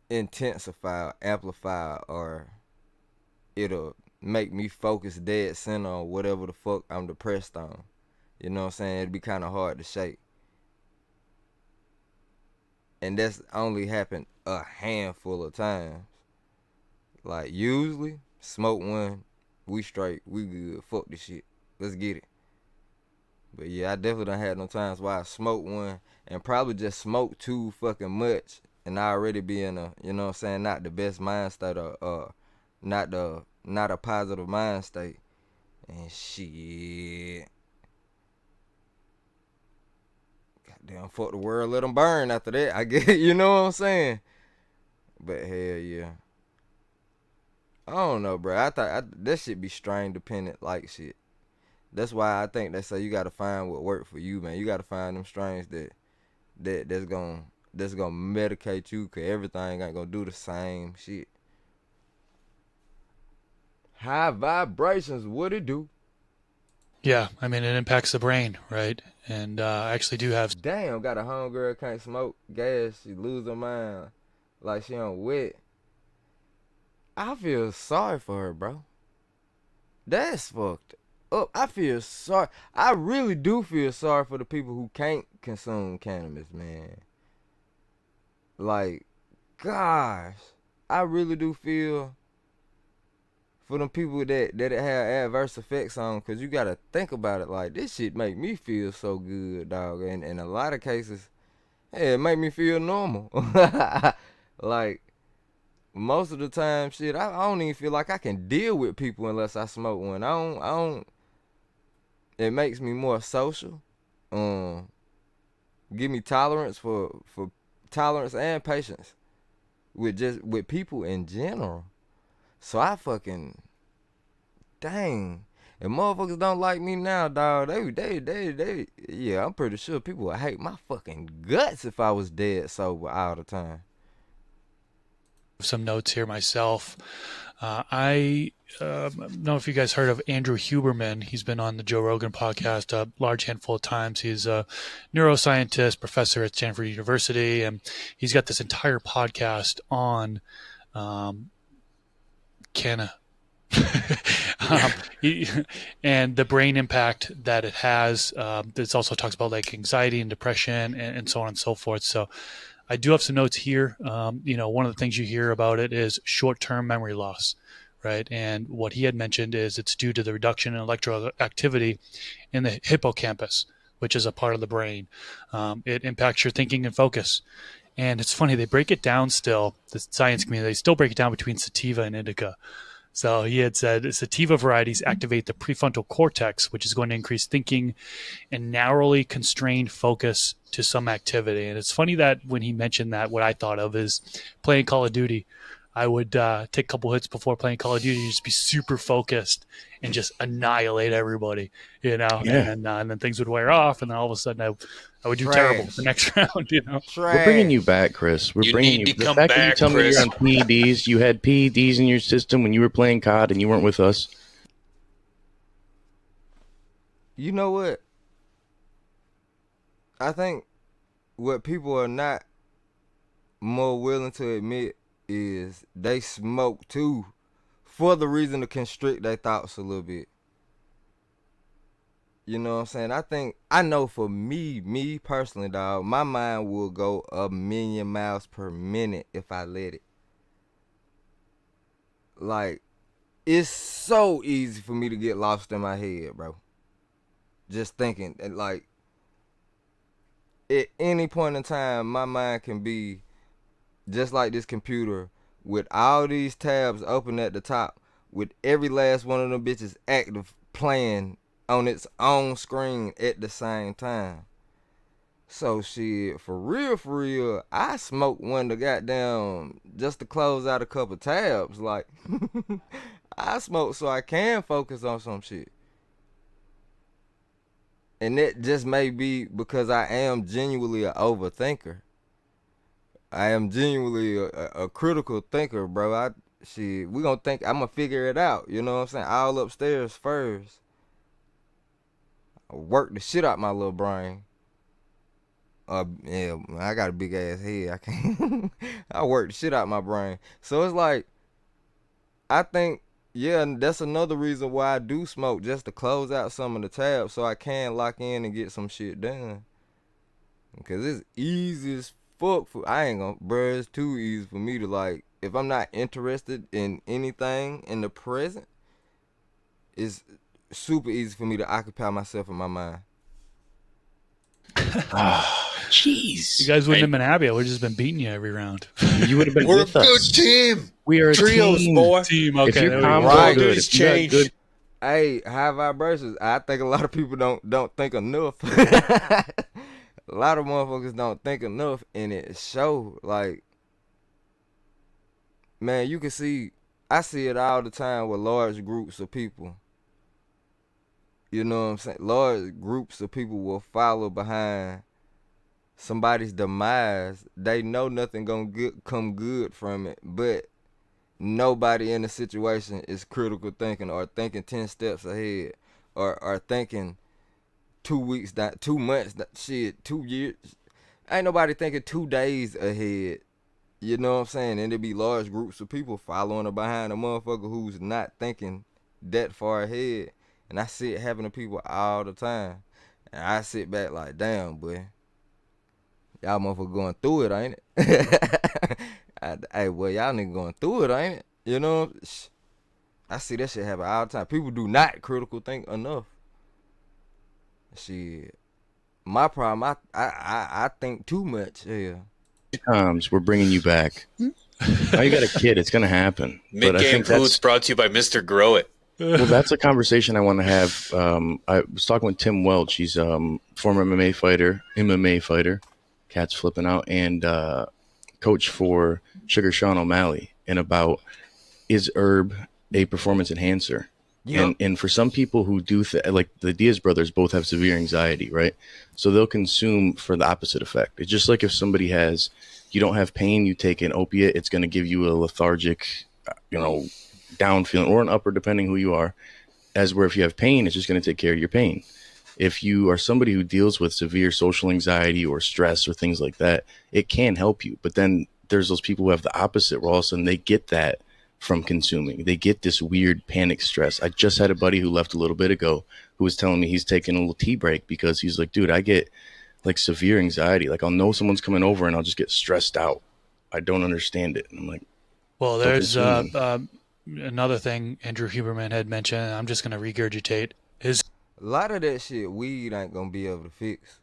intensify, amplify, or it'll make me focus dead center on whatever the fuck I'm depressed on. You know what I'm saying? It'd be kind of hard to shake. And that's only happened a handful of times. Like, usually, smoke one, we straight, we good, fuck this shit, let's get it. But yeah, I definitely done had no times where I smoked one and probably just smoked too fucking much, and I already be in a, you know what I'm saying, not the best mind state, or not a positive mind state, and shit. Goddamn, fuck the world, let them burn after that, I guess, you know what I'm saying? But hell yeah. I don't know, bro. I thought that shit be strain dependent like shit. That's why I think they say you gotta find what work for you, man. You gotta find them strains that's gonna medicate you, cause everything ain't gonna do the same shit. High vibrations, what it do? Yeah, I mean, it impacts the brain, right? And I actually do have... Damn, got a homegirl can't smoke gas. She lose her mind like she on wet. I feel sorry for her, bro. That's fucked up. I feel sorry. I really do feel sorry for the people who can't consume cannabis, man. Like, gosh, I really do feel for them people that it have adverse effects on, because you gotta think about it. Like, this shit make me feel so good, dog. And in a lot of cases, hey, it make me feel normal. Like, most of the time, shit, I don't even feel like I can deal with people unless I smoke one. I don't. It makes me more social. Give me tolerance for tolerance and patience with people in general. So I fucking, dang. If motherfuckers don't like me now, dog, they, yeah, I'm pretty sure people would hate my fucking guts if I was dead sober all the time. some notes here myself. I don't know if you guys heard of Andrew Huberman. He's been on the Joe Rogan podcast a large handful of times. He's a neuroscientist, professor at Stanford University, and he's got this entire podcast on and the brain impact that it has. This also talks about like anxiety and depression and so on and so forth. So I do have some notes here. One of the things you hear about it is short-term memory loss, right? And what he had mentioned is it's due to the reduction in electrical activity in the hippocampus, which is a part of the brain. It impacts your thinking and focus. And it's funny, they break it down still, the science community, they still break it down between sativa and indica. So he had said sativa varieties activate the prefrontal cortex, which is going to increase thinking and narrowly constrained focus to some activity. And it's funny that when he mentioned that, what I thought of is playing Call of Duty. I would take a couple hits before playing Call of Duty, just be super focused and just annihilate everybody, Yeah. and then things would wear off, and then all of a sudden I would do terrible the next round, We're bringing you back, Chris. We're bringing you. The fact that you tell me you're on PEDs, you had PEDs in your system when you were playing COD and you weren't with us. You know what? I think what people are not more willing to admit is they smoke too for the reason to constrict their thoughts a little bit. You know what I'm saying? I know for me personally, dog, my mind will go 1,000,000 miles per minute if I let it. Like, it's so easy for me to get lost in my head, bro. Just thinking, and like, at any point in time, my mind can be just like this computer with all these tabs open at the top, with every last one of them bitches active playing on its own screen at the same time. So shit, for real, I smoked one to goddamn just to close out a couple tabs. Like, I smoke so I can focus on some shit. And that just may be because I am genuinely an overthinker. I am genuinely a critical thinker, bro. We gonna think, I'm gonna figure it out. You know what I'm saying? All upstairs first. I work the shit out my little brain. Yeah, I got a big ass head. I can't. I work the shit out my brain. So it's like, I think, yeah, that's another reason why I do smoke, just to close out some of the tabs so I can lock in and get some shit done. Because it's easy as fuck bruh, it's too easy for me to, like, if I'm not interested in anything in the present, it's super easy for me to occupy myself in my mind. Jeez. You guys wouldn't have been happy. I would have just been beating you every round. You would have been We're with a good us. team. We are a Trios, team. boy. Team, If okay. you're there we go. calm, Right. good. Dudes If you got change. good, Hey, high vibrations. I think a lot of people don't think enough. A lot of motherfuckers don't think enough, and it show. Like, man, you can see. I see it all the time with large groups of people. You know what I'm saying? Large groups of people will follow behind somebody's demise. They know nothing gonna come good from it, but nobody in the situation is critical thinking or thinking 10 steps ahead or thinking 2 weeks, 2 months, 2 years. Ain't nobody thinking 2 days ahead. You know what I'm saying? And there be large groups of people following behind a motherfucker who's not thinking that far ahead. And I see it happen to people all the time. And I sit back like, damn, boy. Y'all motherfucker going through it, ain't it? Hey, boy, y'all nigga going through it, ain't it? You know? I see that shit happen all the time. People do not critical think enough. Shit. My problem, I think too much. Yeah. times we're bringing you back. Now you got a kid. It's going to happen. Mid-game foods brought to you by Mr. Grow It. Well, that's a conversation I want to have. I was talking with Tim Welch. He's former MMA fighter. Cat's flipping out. And coach for Sugar Sean O'Malley. And about, is herb a performance enhancer? And for some people who do like the Diaz brothers both have severe anxiety, right? So they'll consume for the opposite effect. It's just like if somebody has, you don't have pain, you take an opiate, it's going to give you a lethargic, down feeling, or an upper, depending who you are. As where if you have pain, it's just going to take care of your pain. If you are somebody who deals with severe social anxiety or stress or things like that, it can help you. But then there's those people who have the opposite, where all of a sudden they get that from consuming. They get this weird panic stress. I just had a buddy who left a little bit ago who was telling me he's taking a little tea break because he's like, dude, I get like severe anxiety. Like I'll know someone's coming over and I'll just get stressed out. I don't understand it. And I'm like, well, there's another thing Andrew Huberman had mentioned, and I'm just going to regurgitate his. A lot of that shit weed ain't gonna be able to fix.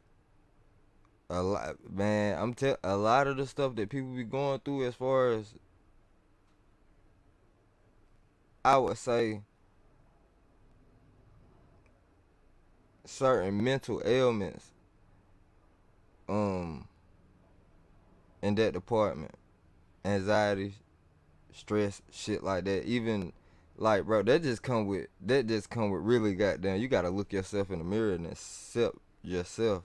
A lot, man. A lot of the stuff that people be going through, as far as, I would say, certain mental ailments, in that department, anxiety, stress, shit like that. Even like, bro, that just come with really goddamn. You gotta look yourself in the mirror and accept yourself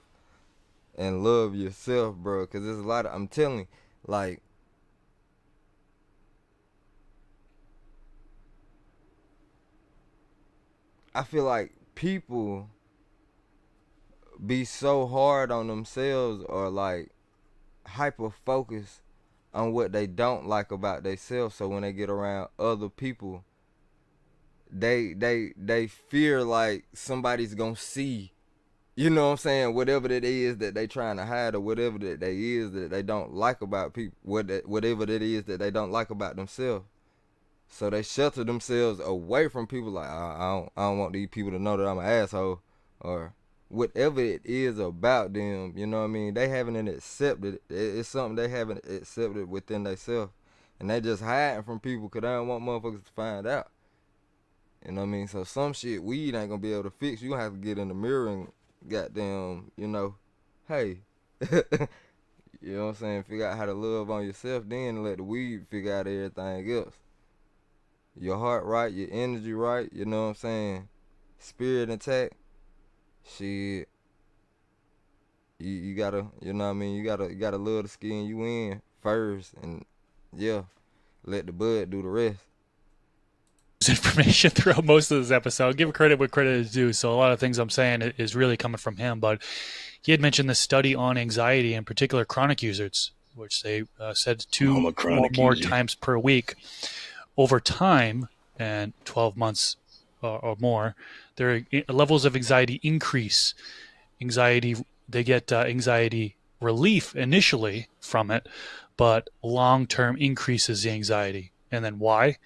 and love yourself, bro. Cause there's a lot of, I'm telling you, like, I feel like people be so hard on themselves, or like hyper focused on what they don't like about themselves. So when they get around other people, they fear like somebody's gonna see, you know what I'm saying, whatever that is that they trying to hide, or whatever that they is that they don't like about people, whatever that is that they don't like about themselves. So they shelter themselves away from people, like, I don't want these people to know that I'm an asshole, or whatever it is about them, you know what I mean? They haven't accepted it. It's something they haven't accepted within themselves. And they just hiding from people because they don't want motherfuckers to find out. You know what I mean? So some shit weed ain't gonna be able to fix. You gonna have to get in the mirror and goddamn, hey. You know what I'm saying? Figure out how to love on yourself, then let the weed figure out everything else. Your heart right, your energy right, you know what I'm saying? Spirit intact. Shit. You gotta, you know what I mean? You gotta love the skin you in first, and yeah, let the bud do the rest. Information throughout most of this episode. Give credit where credit is due. So a lot of things I'm saying is really coming from him, but he had mentioned the study on anxiety, in particular chronic users, which they said two or more times per week over time, and 12 months or more, their levels of anxiety increase. They get anxiety relief initially from it, but long-term increases the anxiety. And then why?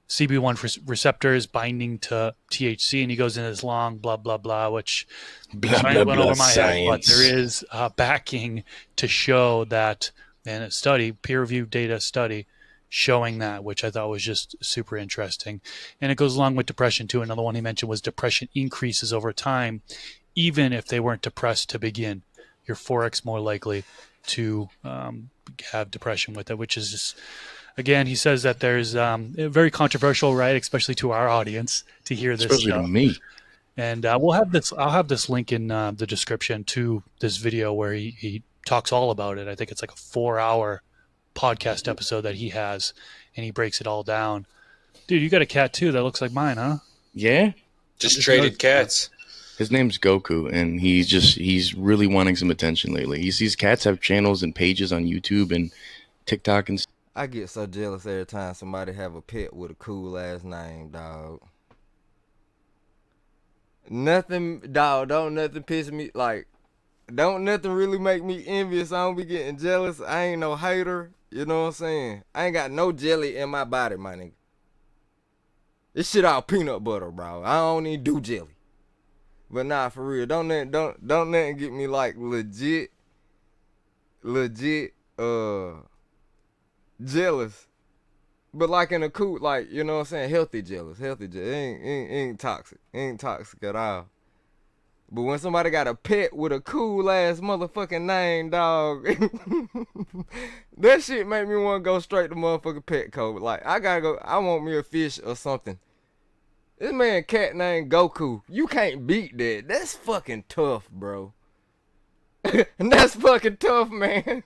CB1 receptors binding to THC, and he goes into this long blah blah blah, which went over my head, but there is backing to show that, and a study, peer-reviewed data study, showing that, which I thought was just super interesting. And it goes along with depression too. Another one he mentioned was depression increases over time, even if they weren't depressed to begin. You're 4x more likely to have depression with it, which is just, again, he says that there's very controversial, right, especially to our audience, to hear this especially stuff. To me. And I'll have this link in the description to this video where he talks all about it. I think it's like a 4-hour podcast episode that he has, and he breaks it all down. Dude, you got a cat too that looks like mine, huh? Yeah. Just traded cats. His name's Goku, and he's really wanting some attention lately. He sees cats have channels and pages on YouTube and TikTok and stuff. I get so jealous every time somebody have a pet with a cool ass name, dog. Nothing, dog, don't nothing piss me, like, don't nothing really make me envious. I don't be getting jealous. I ain't no hater. You know what I'm saying? I ain't got no jelly in my body, my nigga. This shit all peanut butter, bro. I don't even do jelly. But nah, for real, don't nothing get me like legit jealous. But like in a cool, like, you know what I'm saying, healthy jealous. It ain't toxic. It ain't toxic at all. But when somebody got a pet with a cool ass motherfucking name, dog, that shit make me want to go straight to motherfucking pet code. Like, I want me a fish or something This man cat named Goku. You can't beat that. That's fucking tough, bro. And that's fucking tough, man.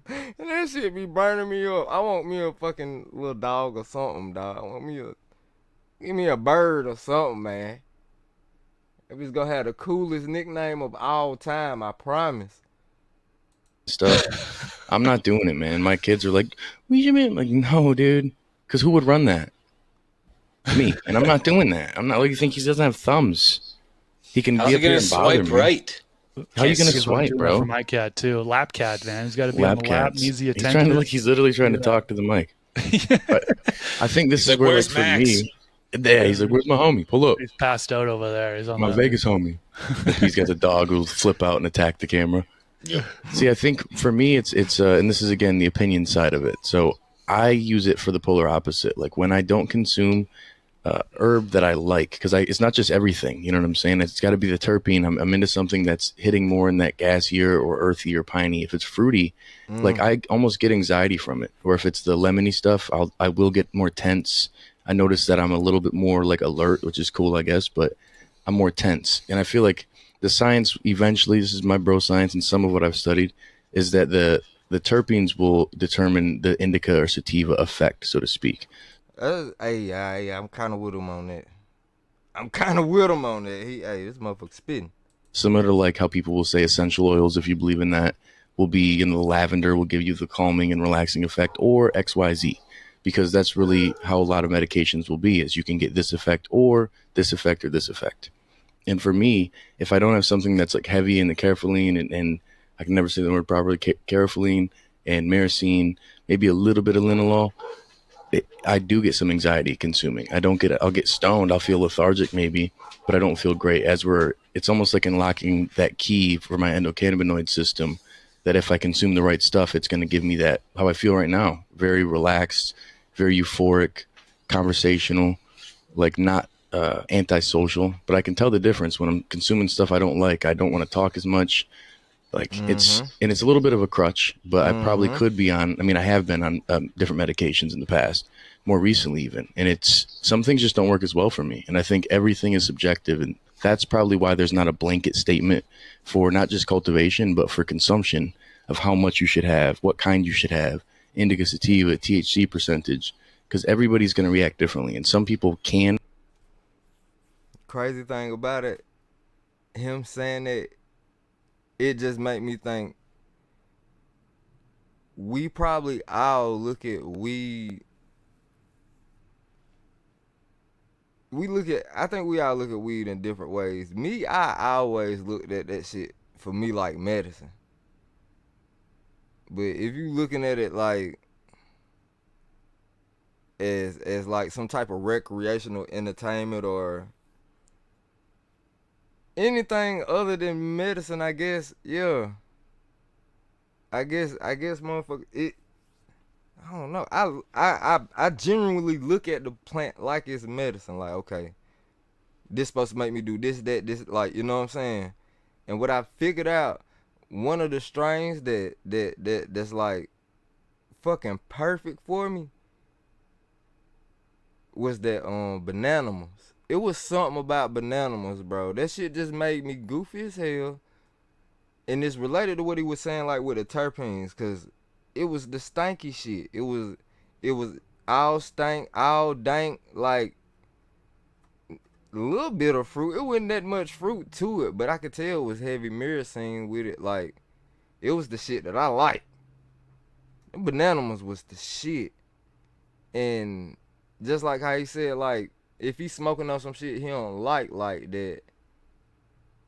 And that shit be burning me up. I want me a fucking little dog or something, dog. I want me give me a bird or something, man. If it's gonna have the coolest nickname of all time, I promise. Stuff. I'm not doing it, man. My kids are like, "What do you mean?" I'm like, no, dude. Because who would run that? Me. And I'm not doing that. I'm not like you think he doesn't have thumbs. He can How's be he up here gonna and bother swipe me. right? How are you gonna Here's what I'm swipe, doing bro? For my cat too, lap cat, man. He's got to be on Lap the lap. cats. Needs the He's attention. trying to he's literally trying to talk to the mic. But I think this He's is like, where, like, "Where's for Max?" me, yeah, he's like, "Where's my homie? Pull up, He's passed out over there. He's on my the Vegas homie." He's got the dog who'll flip out and attack the camera. Yep. See, I think for me, it's and this is again the opinion side of it. So I use it for the polar opposite. Like when I don't consume herb that I like, because it's not just everything. You know what I'm saying? It's got to be the terpene. I'm into something that's hitting more in that gassier or earthy or piney. If it's fruity, like I almost get anxiety from it. Or if it's the lemony stuff, I will get more tense. I notice that I'm a little bit more like alert, which is cool, I guess, but I'm more tense. And I feel like the science eventually, this is my bro science and some of what I've studied, is that the terpenes will determine the indica or sativa effect, so to speak. Hey, I'm kind of with him on that. This motherfucker spitting. Similar to like how people will say essential oils, if you believe in that, will be in the lavender, will give you the calming and relaxing effect, or XYZ. Because that's really how a lot of medications will be, is you can get this effect or this effect or this effect. And for me, if I don't have something that's like heavy in the carefulline and I can never say the word properly, carefulline and myrcene, maybe a little bit of linalool, I do get some anxiety consuming. I'll get stoned. I'll feel lethargic maybe, but I don't feel great it's almost like unlocking that key for my endocannabinoid system that if I consume the right stuff, it's going to give me that, how I feel right now. Very relaxed, very euphoric, conversational, like not antisocial, but I can tell the difference when I'm consuming stuff I don't like. I don't want to talk as much. Like it's a little bit of a crutch, but I probably could be on. I mean, I have been on different medications in the past, more recently even, and some things just don't work as well for me. And I think everything is subjective, and that's probably why there's not a blanket statement for not just cultivation, but for consumption of how much you should have, what kind you should have, indica, sativa, THC percentage, because everybody's going to react differently, and some people can. Crazy thing about it, him saying that, it just make me think we probably all look at weed. I think we all look at weed in different ways. Me, I always looked at that shit for me like medicine. But if you looking at it like as like some type of recreational entertainment or anything other than medicine, I guess, yeah. I guess, motherfucker. I don't know. I genuinely look at the plant like it's medicine. Like, okay, this supposed to make me do this, that, this. Like, you know what I'm saying? And what I figured out, one of the strains that's like fucking perfect for me was that Bananimals. It was something about Bananimals, bro. That shit just made me goofy as hell. And it's related to what he was saying, like with the terpenes, cause it was the stanky shit. It was all stank, all dank, like a little bit of fruit. It wasn't that much fruit to it, but I could tell it was heavy myrcene with it. Like, it was the shit that I like. Bananimals was the shit. And just like how he said, like, if he's smoking on some shit he don't like that,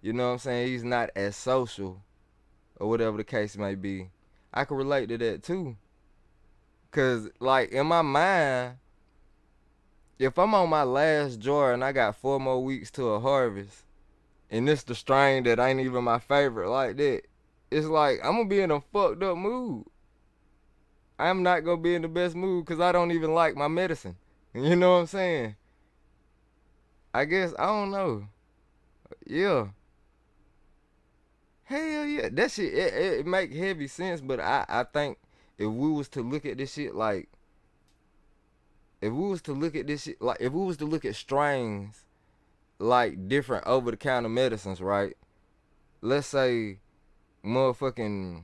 you know what I'm saying, he's not as social or whatever the case may be, I can relate to that too. Cause like in my mind, if I'm on my last jar and I got 4 more weeks to a harvest, and it's the strain that ain't even my favorite like that, it's like I'm gonna be in a fucked up mood. I'm not gonna be in the best mood cause I don't even like my medicine. You know what I'm saying? I guess, I don't know. Yeah. Hell yeah. That shit, it make heavy sense, but I think if we was to look at this shit like if we was to look at this shit, like if we was to look at strains like different over the counter medicines, right? Let's say motherfucking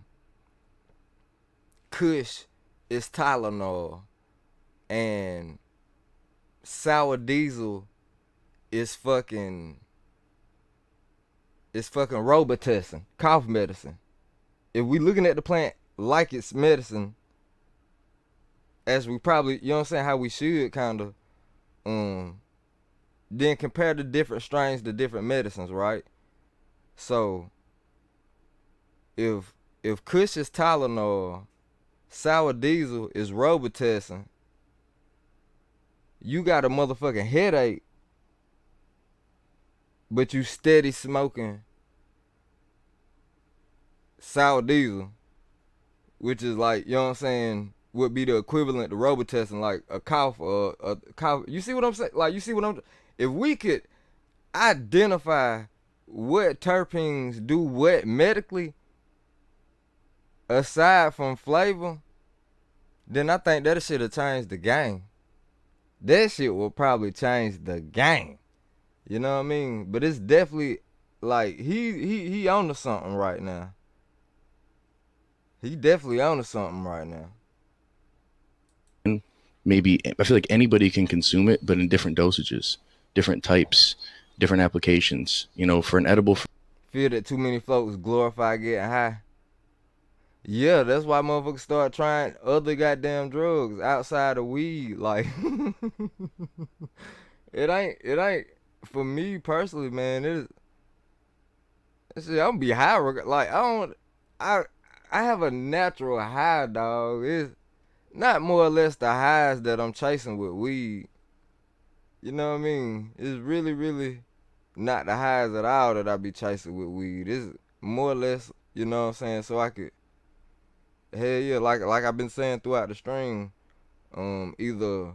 Kush is Tylenol and sour diesel is fucking Robitussin, cough medicine. If we looking at the plant like it's medicine, as we probably, you know what I'm saying, how we should kind of, then compare the different strains to different medicines, right? So, if Kush is Tylenol, sour diesel is Robitussin, you got a motherfucking headache, but you steady smoking sour diesel, which is like, you know what I'm saying, would be the equivalent to Robitussin, like a cough or a cough. You see what I'm saying? Like, you see what I'm, if we could identify what terpenes do what medically, aside from flavor, then I think that shit will change the game. That shit will probably change the game. You know what I mean? But it's definitely like he on to something right now. He definitely on to something right now. Maybe I feel like anybody can consume it, but in different dosages, different types, different applications. You know, for an edible. Feel that too many folks glorify getting high. Yeah, that's why motherfuckers start trying other goddamn drugs outside of weed. Like, it ain't for me personally, man. It's I'm gonna be high. Like, I have a natural high, dog. It's not more or less the highs that I'm chasing with weed. You know what I mean? It's really, really not the highs at all that I be chasing with weed. It's more or less, you know what I'm saying, so I could, hell yeah, like I've been saying throughout the stream, either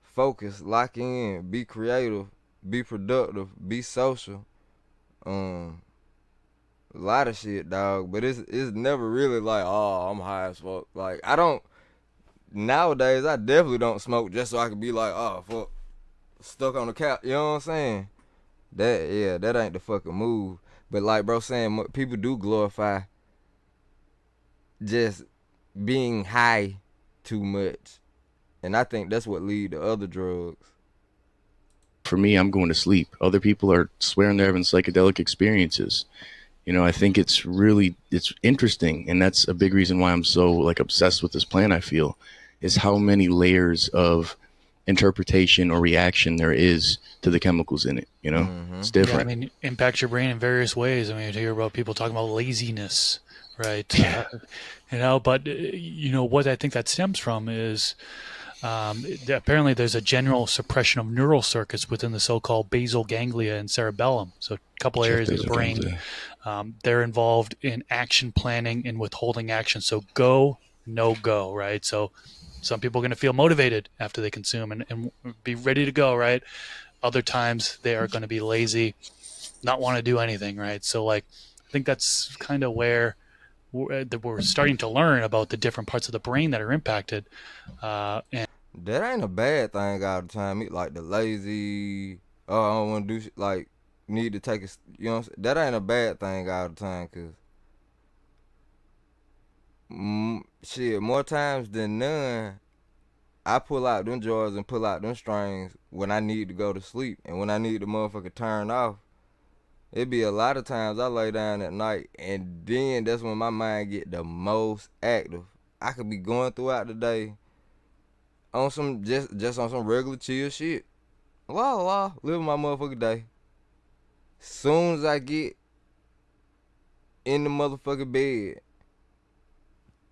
focus, lock in, be creative, be productive, be social, a lot of shit, dog. But it's never really like, oh, I'm high as fuck. Like, I don't, nowadays I definitely don't smoke just so I can be like, oh fuck, stuck on the couch. You know what I'm saying? That ain't the fucking move. But like bro saying, people do glorify just being high too much, and I think that's what lead to other drugs. For me, I'm going to sleep. Other people are swearing they're having psychedelic experiences. You know, I think it's interesting, and that's a big reason why I'm so like obsessed with this plant. I feel is how many layers of interpretation or reaction there is to the chemicals in it. You know, it's different. Yeah, I mean, impacts your brain in various ways. I mean, you hear about people talking about laziness, right? Yeah. You know, but you know what I think that stems from is apparently there's a general suppression of neural circuits within the so-called basal ganglia and cerebellum. So a couple areas of the brain, they're involved in action planning and withholding action. So go, no go, right? So some people are going to feel motivated after they consume and be ready to go, right? Other times they are going to be lazy, not want to do anything, right? So like, I think that's kind of where we're starting to learn about the different parts of the brain that are impacted. And that ain't a bad thing all the time. Like the lazy, oh, I don't want to do shit, like need to take a, you know what I'm saying? That ain't a bad thing all the time, cause shit, more times than none, I pull out them drawers and pull out them strings when I need to go to sleep. And when I need the motherfucker turn off, it be a lot of times I lay down at night, and then that's when my mind get the most active. I could be going throughout the day on some just on some regular chill shit. Living my motherfucking day. Soon as I get in the motherfucking bed,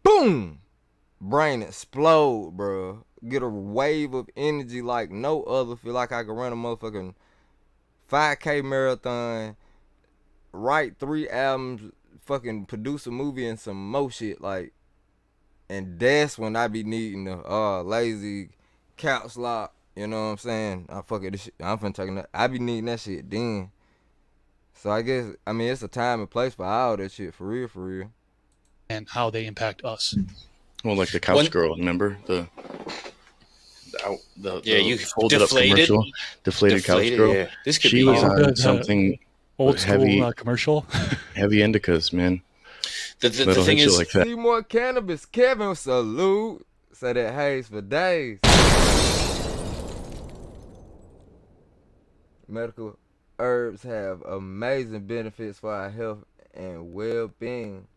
boom! Brain explode, bro. Get a wave of energy like no other. Feel like I could run a motherfucking 5K marathon, write 3 albums, fucking produce a movie and some more shit, like. And that's when I be needing the lazy couch lock. You know what I'm saying? I fuck it, this shit. I'm finna take that. I be needing that shit then. So I guess, I mean, it's a time and place for all that shit, for real, for real. And how they impact us. Well, like the couch girl, remember? you folded up commercial, deflated couch girl. Yeah. This could She be was Oh, on the something old heavy, school commercial. heavy indicas, man. the That'll thing hit you is, like that. See more cannabis. Kevin, salute. Say that haze for days. Medical herbs have amazing benefits for our health and well-being.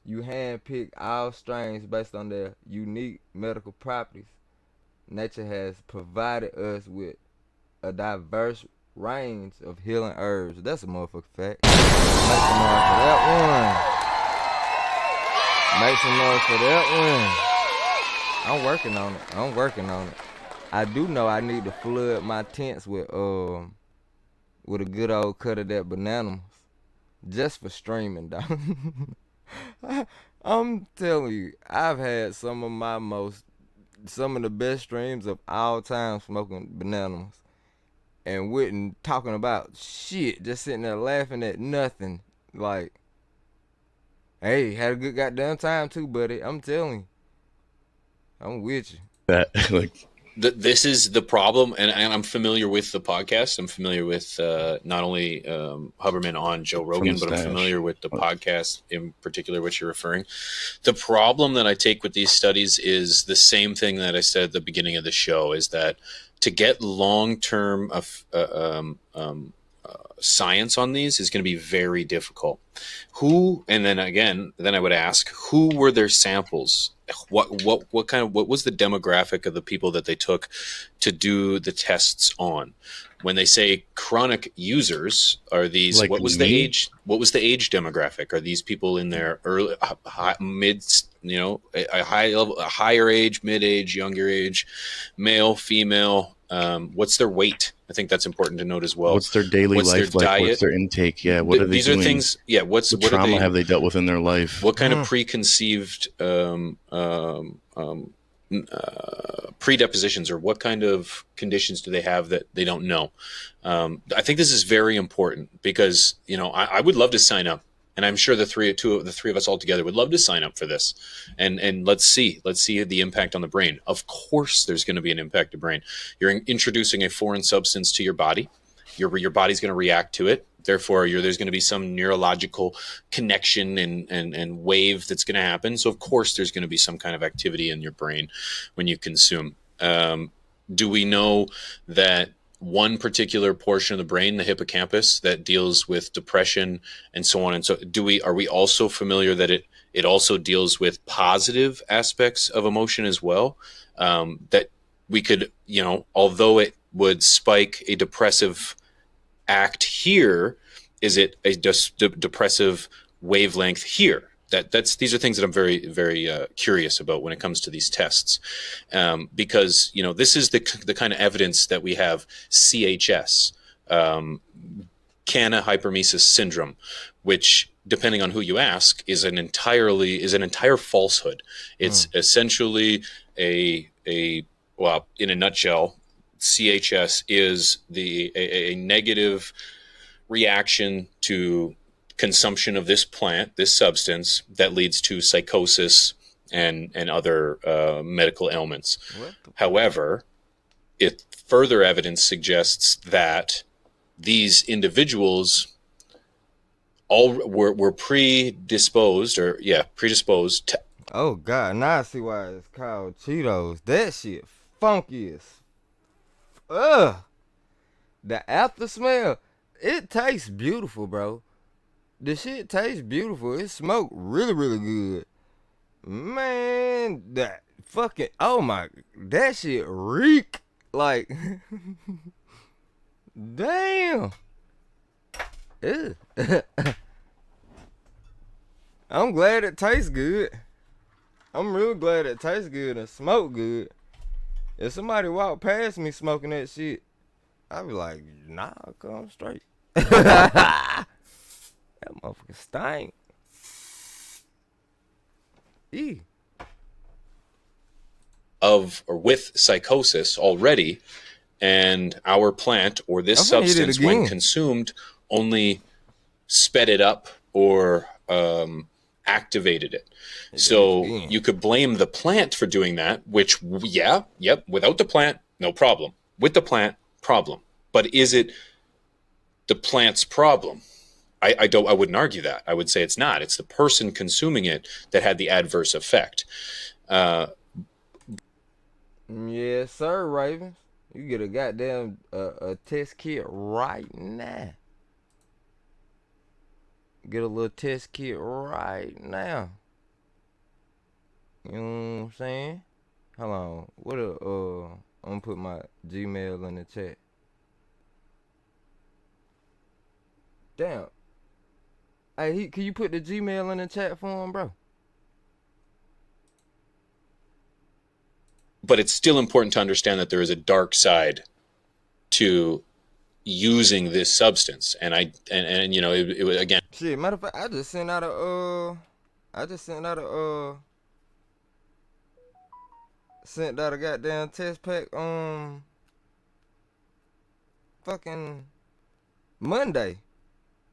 You handpick all strains based on their unique medical properties. Nature has provided us with a diverse range of healing herbs. That's a motherfucking fact. Make some noise for that one. Make some noise for that one. I'm working on it. I do know I need to flood my tents with a good old cut of that bananas. Just for streaming, dog. I'm telling you, I've had some of the best streams of all time smoking bananas. And Witten talking about shit, just sitting there laughing at nothing. Like, hey, had a good goddamn time too, buddy. I'm telling you. I'm with you. That like this is the problem, and I'm familiar with the podcast. I'm familiar with not only Huberman on Joe Rogan, but I'm familiar with the podcast in particular, which you're referring. The problem that I take with these studies is the same thing that I said at the beginning of the show, is that to get long-term science on these is going to be very difficult. And then I would ask, who were their samples? What was the demographic of the people that they took to do the tests on? When they say chronic users, are these Like what was the age demographic? Are these people in their early mid, a high level, a higher age, mid age, younger age, male, female? What's their weight? I think that's important to note as well. What's their daily life like? Diet? What's their intake? Yeah, what are they These doing? are things. Yeah, what trauma have they dealt with in their life? What kind of preconceived predispositions, or what kind of conditions do they have that they don't know? I think this is very important because I would love to sign up, and I'm sure the three of us all together would love to sign up for this, and let's see the impact on the brain. Of course, there's going to be an impact to brain. You're introducing a foreign substance to your body. Your body's going to react to it. Therefore, there's going to be some neurological connection and wave that's going to happen. So, of course, there's going to be some kind of activity in your brain when you consume. Do we know that one particular portion of the brain, the hippocampus, that deals with depression and so on and so? Are we also familiar that it also deals with positive aspects of emotion as well? That we could, although it would spike a depressive act here, is it a depressive wavelength here? These are things that I'm very, very curious about when it comes to these tests, because this is the kind of evidence that we have. CHS, Canna hypermesis syndrome, which, depending on who you ask, is an entire falsehood. It's essentially in a nutshell, CHS is a negative reaction to consumption of this plant, this substance, that leads to psychosis and other medical ailments. However, further evidence suggests that these individuals all were predisposed to. Oh God, now I see why it's called Cheetos. That shit funky as the after smell, it tastes beautiful, bro. The shit tastes beautiful. It smoked really, really good. Man, that fucking, oh my, that shit reek. Like, damn. Ew. I'm glad it tastes good. I'm real glad it tastes good and smoke good. If somebody walked past me smoking that shit, I'd be like, nah, come straight. That motherfucker stink. E. Of or with psychosis already, and our plant or this substance, when consumed, only sped it up or activated it. So you could blame the plant for doing that, which, without the plant, No problem. With the plant, problem. But is it the plant's problem? I wouldn't argue that. I would say it's not. It's the person consuming it that had the adverse effect. Yes, sir, Ravens. You get a goddamn a test kit right now. Get a little test kit right now. You know what I'm saying? Hold on. I'm gonna put my Gmail in the chat. Damn. Hey, can you put the Gmail in the chat for him, bro? But it's still important to understand that there is a dark side to using this substance, and you know, it was, again. Shit, matter of fact, I just sent out a goddamn test pack fucking Monday.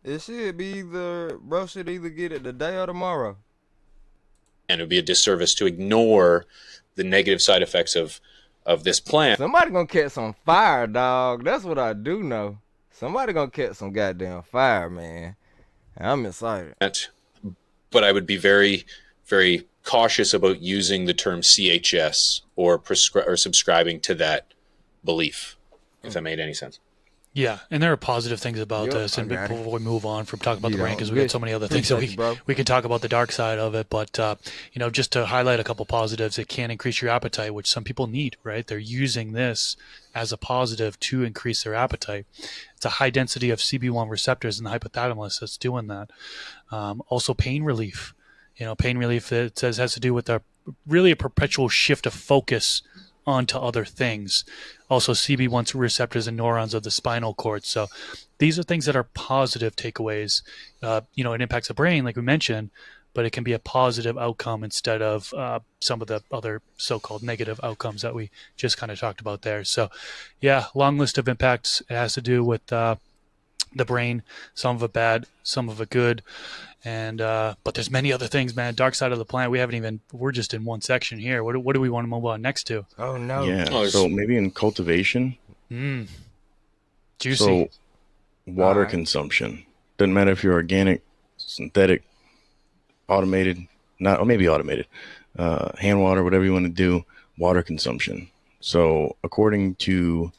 It should be bro should either get it today or tomorrow. And it would be a disservice to ignore the negative side effects of this plant. Somebody gonna catch some fire, dog. That's what I do know. Somebody gonna catch some goddamn fire, man. I'm excited. But I would be very, very cautious about using the term CHS or subscribing to that belief, if that made any sense. Yeah, and there are positive things about this. And before we move on from talking about the brain, because we got so many other things that we can talk about the dark side of it. But, you know, just to highlight a couple positives, it can increase your appetite, which some people need, right? They're using this as a positive to increase their appetite. It's a high density of CB1 receptors in the hypothalamus that's doing that. Also pain relief. You know, pain relief, it says, has to do with really a perpetual shift of focus onto other things. Also CB1 receptors and neurons of the spinal cord. So these are things that are positive takeaways. You know, it impacts the brain, like we mentioned, but it can be a positive outcome instead of some of the other so-called negative outcomes that we just kind of talked about there. So yeah, long list of impacts. It has to do with the brain, some of it bad, some of it good. And but there's many other things, man. Dark side of the plant. We're just in one section here. What do we want to move on next to? Oh no. Yeah. So maybe in cultivation. Juicy. So water consumption. Doesn't matter if you're organic, synthetic, automated, maybe automated, hand water, whatever you want to do. Water consumption. So according to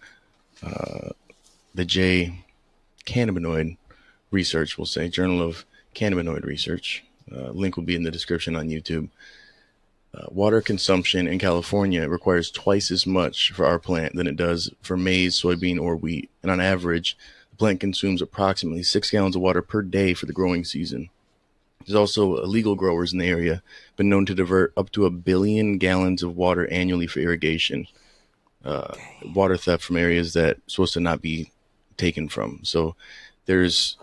the J cannabinoid research, we'll say Journal of Cannabinoid Research. Link will be in the description on YouTube. Water consumption in California requires twice as much for our plant than it does for maize, soybean, or wheat. And on average, the plant consumes approximately 6 gallons of water per day for the growing season. There's also illegal growers in the area, been known to divert up to 1 billion gallons of water annually for irrigation. Water theft from areas that supposed to not be taken from. So there's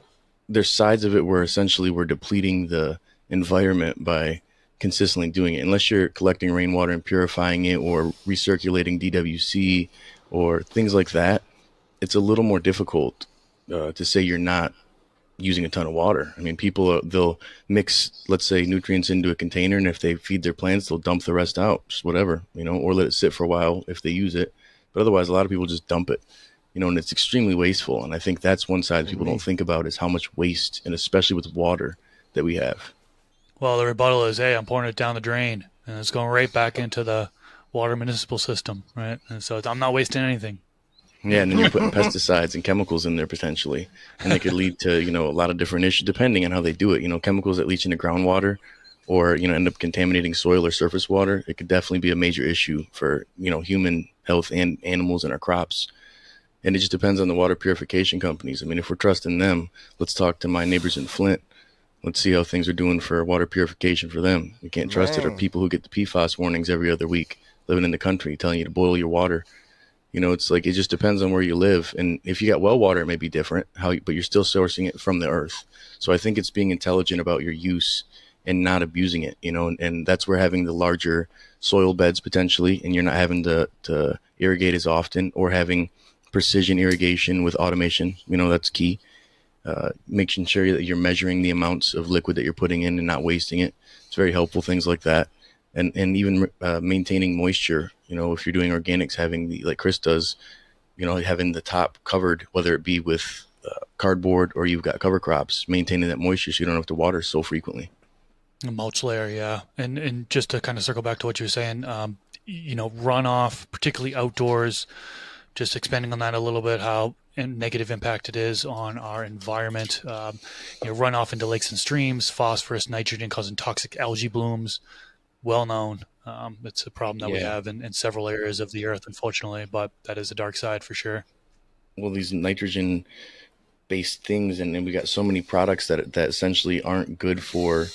sides of it where essentially we're depleting the environment by consistently doing it. Unless you're collecting rainwater and purifying it or recirculating DWC or things like that, it's a little more difficult to say you're not using a ton of water. I mean, people, they'll mix, let's say, nutrients into a container, and if they feed their plants, they'll dump the rest out, just whatever, you know, or let it sit for a while if they use it. But otherwise, a lot of people just dump it. You know, and it's extremely wasteful. And I think that's one side people don't think about is how much waste, and especially with water, that we have. Well, the rebuttal is, hey, I'm pouring it down the drain, and it's going right back into the water municipal system, right? And so I'm not wasting anything. Yeah, and then you're putting pesticides and chemicals in there potentially, and they could lead to, you know, a lot of different issues depending on how they do it. You know, chemicals that leach into groundwater or, you know, end up contaminating soil or surface water, it could definitely be a major issue for, you know, human health and animals and our crops. And it just depends on the water purification companies. I mean, if we're trusting them, let's talk to my neighbors in Flint. Let's see how things are doing for water purification for them. We can't trust it. Or people who get the PFAS warnings every other week living in the country telling you to boil your water. You know, it's like, it just depends on where you live. And if you got well water, it may be different, but you're still sourcing it from the earth. So I think it's being intelligent about your use and not abusing it, you know, and that's where having the larger soil beds potentially, and you're not having to irrigate as often, or having precision irrigation with automation, you know, that's key. Making sure that you're measuring the amounts of liquid that you're putting in and not wasting it. It's very helpful, things like that. And even maintaining moisture, You know, if you're doing organics, having the, like Chris does, you know, having the top covered, whether it be with cardboard or you've got cover crops, maintaining that moisture so you don't have to water so frequently. A mulch layer, yeah. And just to kind of circle back to what you were saying, you know, runoff, particularly outdoors, just expanding on that a little bit, how negative impact it is on our environment. You know, runoff into lakes and streams, phosphorus, nitrogen causing toxic algae blooms, well known. It's a problem that we have in several areas of the earth, unfortunately, but that is a dark side for sure. Well, these nitrogen based things, and we got so many products that essentially aren't good for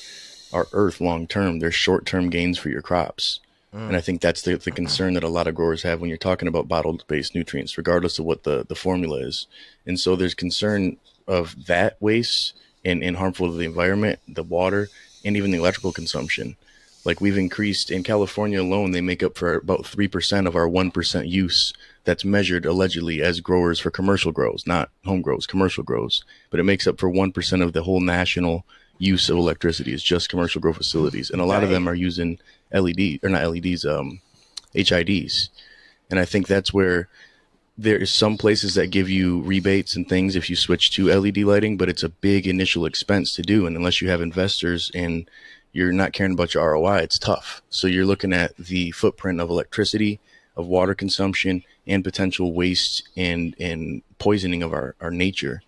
our earth long term. They're short term gains for your crops. And I think that's the concern that a lot of growers have when you're talking about bottled based nutrients, regardless of what the formula is. And so there's concern of that waste and harmful to the environment, the water, and even the electrical consumption. Like, we've increased in California alone, they make up for about 3% of our 1% use that's measured allegedly as growers for commercial grows, not home grows, commercial grows. But it makes up for 1% of the whole national use of electricity. Is just commercial grow facilities. And a lot of them are using HIDs. And I think that's where there is some places that give you rebates and things if you switch to LED lighting, but it's a big initial expense to do. And unless you have investors and you're not caring about your ROI, it's tough. So you're looking at the footprint of electricity, of water consumption, and potential waste and poisoning of our nature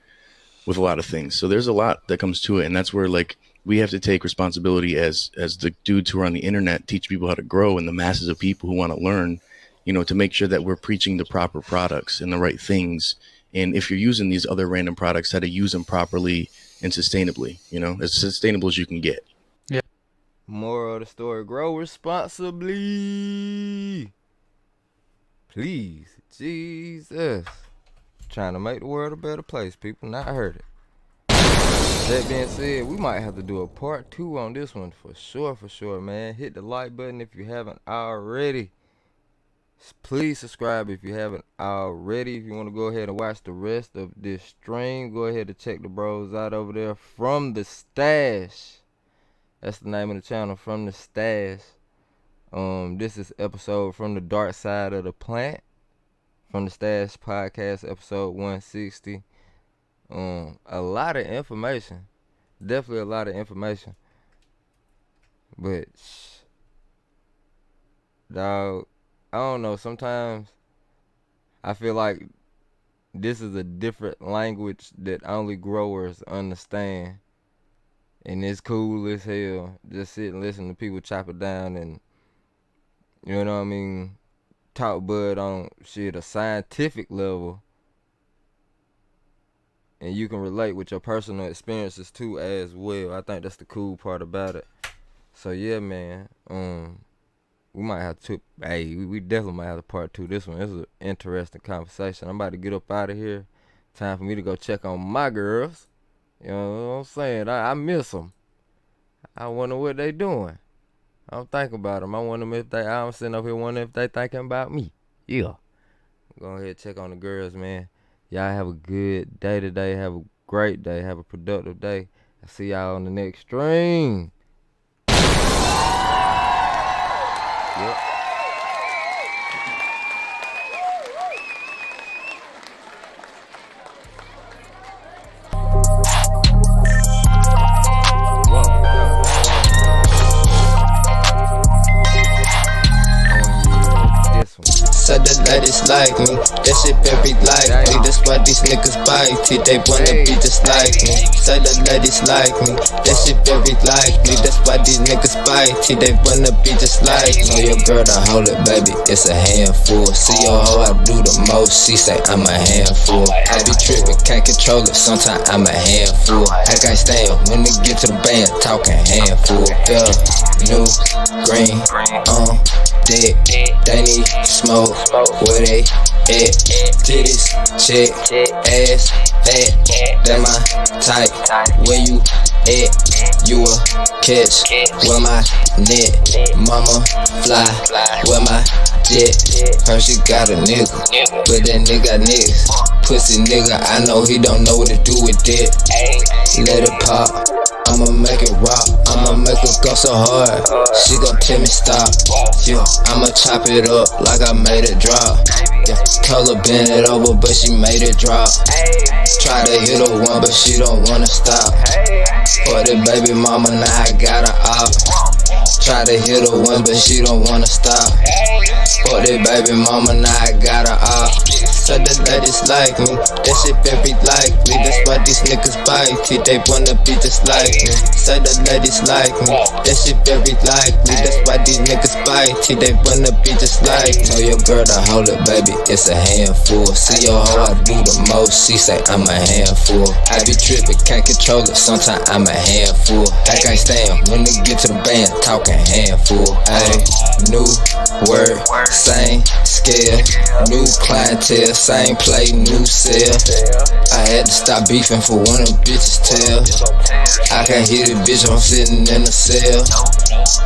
with a lot of things. So there's a lot that comes to it. And that's where, like, we have to take responsibility as the dudes who are on the internet, teach people how to grow, and the masses of people who want to learn, you know, to make sure that we're preaching the proper products and the right things. And if you're using these other random products, how to use them properly and sustainably, you know, as sustainable as you can get. Yeah. Moral of the story, grow responsibly. Please, Jesus. Trying to make the world a better place, people, not hurt it. That being said, we might have to do a part 2 on this one for sure, man. Hit the like button if you haven't already. Please subscribe if you haven't already. If you want to go ahead and watch the rest of this stream, go ahead and check the bros out over there from the stash. That's the name of the channel, From the Stash. This is episode From the Dark Side of the Plant, From the Stash podcast, episode 160. A lot of information, definitely a lot of information, but dog, I don't know, sometimes I feel like this is a different language that only growers understand, and it's cool as hell. Just sit and listen to people chop it down and, you know what I mean, talk bud on shit, a scientific level. And you can relate with your personal experiences too as well. I think that's the cool part about it. So yeah, man. We might have to. Hey, we definitely might have to part 2 this one. This is an interesting conversation. I'm about to get up out of here. Time for me to go check on my girls. You know what I'm saying? I miss them. I wonder what they doing. I'm thinking about them. I wonder if I'm sitting up here wondering if they thinking about me. Yeah. Go ahead and check on the girls, man. Y'all have a good day today. Have a great day. Have a productive day. I'll see y'all on the next stream. Yep. Said the ladies like me, that shit very likely. That's why these niggas bitey, they wanna be just like me. Said the ladies like me, that shit very likely. That's why these niggas bitey, they wanna be just like me. Know your girl to hold it, baby, it's a handful. See your hoe, I do the most, she say I'm a handful. I be trippin', can't control it, sometimes I'm a handful. I can't stand when they get to the band, talking handful. Yeah, new, green, dick, they need smoke, where they at? Titties, check, ass, fat, that my type. Where you at? You a catch, where my net? Mama fly, where my jet? Heard she got a nigga, but that nigga got niggas. Pussy nigga, I know he don't know what to do with that. Let it pop, I'm I'ma make it rock. I'ma make her go so hard, she gon' tell me stop. Yeah, I'ma chop it up like I made it drop. Yeah, told her bend it over, but she made it drop. Try to hit her one, but she don't wanna stop. For the baby mama, now I got her out. Try to hit her one, but she don't wanna stop. For the baby mama, now I got her out. Said the ladies like me, that shit very likely. That's why these niggas bite, they wanna be just like me. Said the ladies like me, that shit very likely. That's why these niggas bite, they wanna be just like me. Tell your girl to hold it, baby, it's a handful. See your hoe, I do the most, she say I'm a handful. I be trippin', can't control it, sometimes I'm a handful. I can't stand when they get to the band, talking handful. Ayy, new word, same scale, new clientele, same play, new sale. I had to stop beefing for one of them bitches' tail. I can't hear the bitch, I'm sitting in the cell.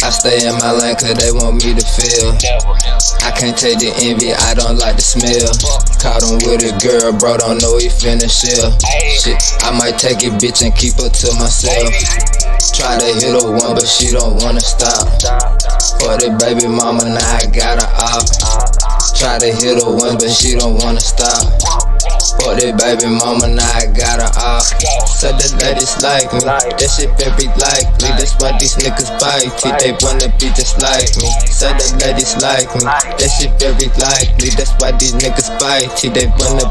I stay in my lane cause they want me to feel. I can't take the envy, I don't like the smell. Caught him with a girl, bro, don't know he finna shell. Shit, I might take it, bitch, and keep her to myself. Try to hit her one, but she don't wanna stop. For the baby mama, now I got her out. Try to hit her one, but she don't wanna stop. For the baby mama, now I got her out. Said the ladies like me, that shit very likely. That's why these niggas bite, they wanna be just like me. Said the ladies like me, that shit very likely. That's why these niggas bite, they wanna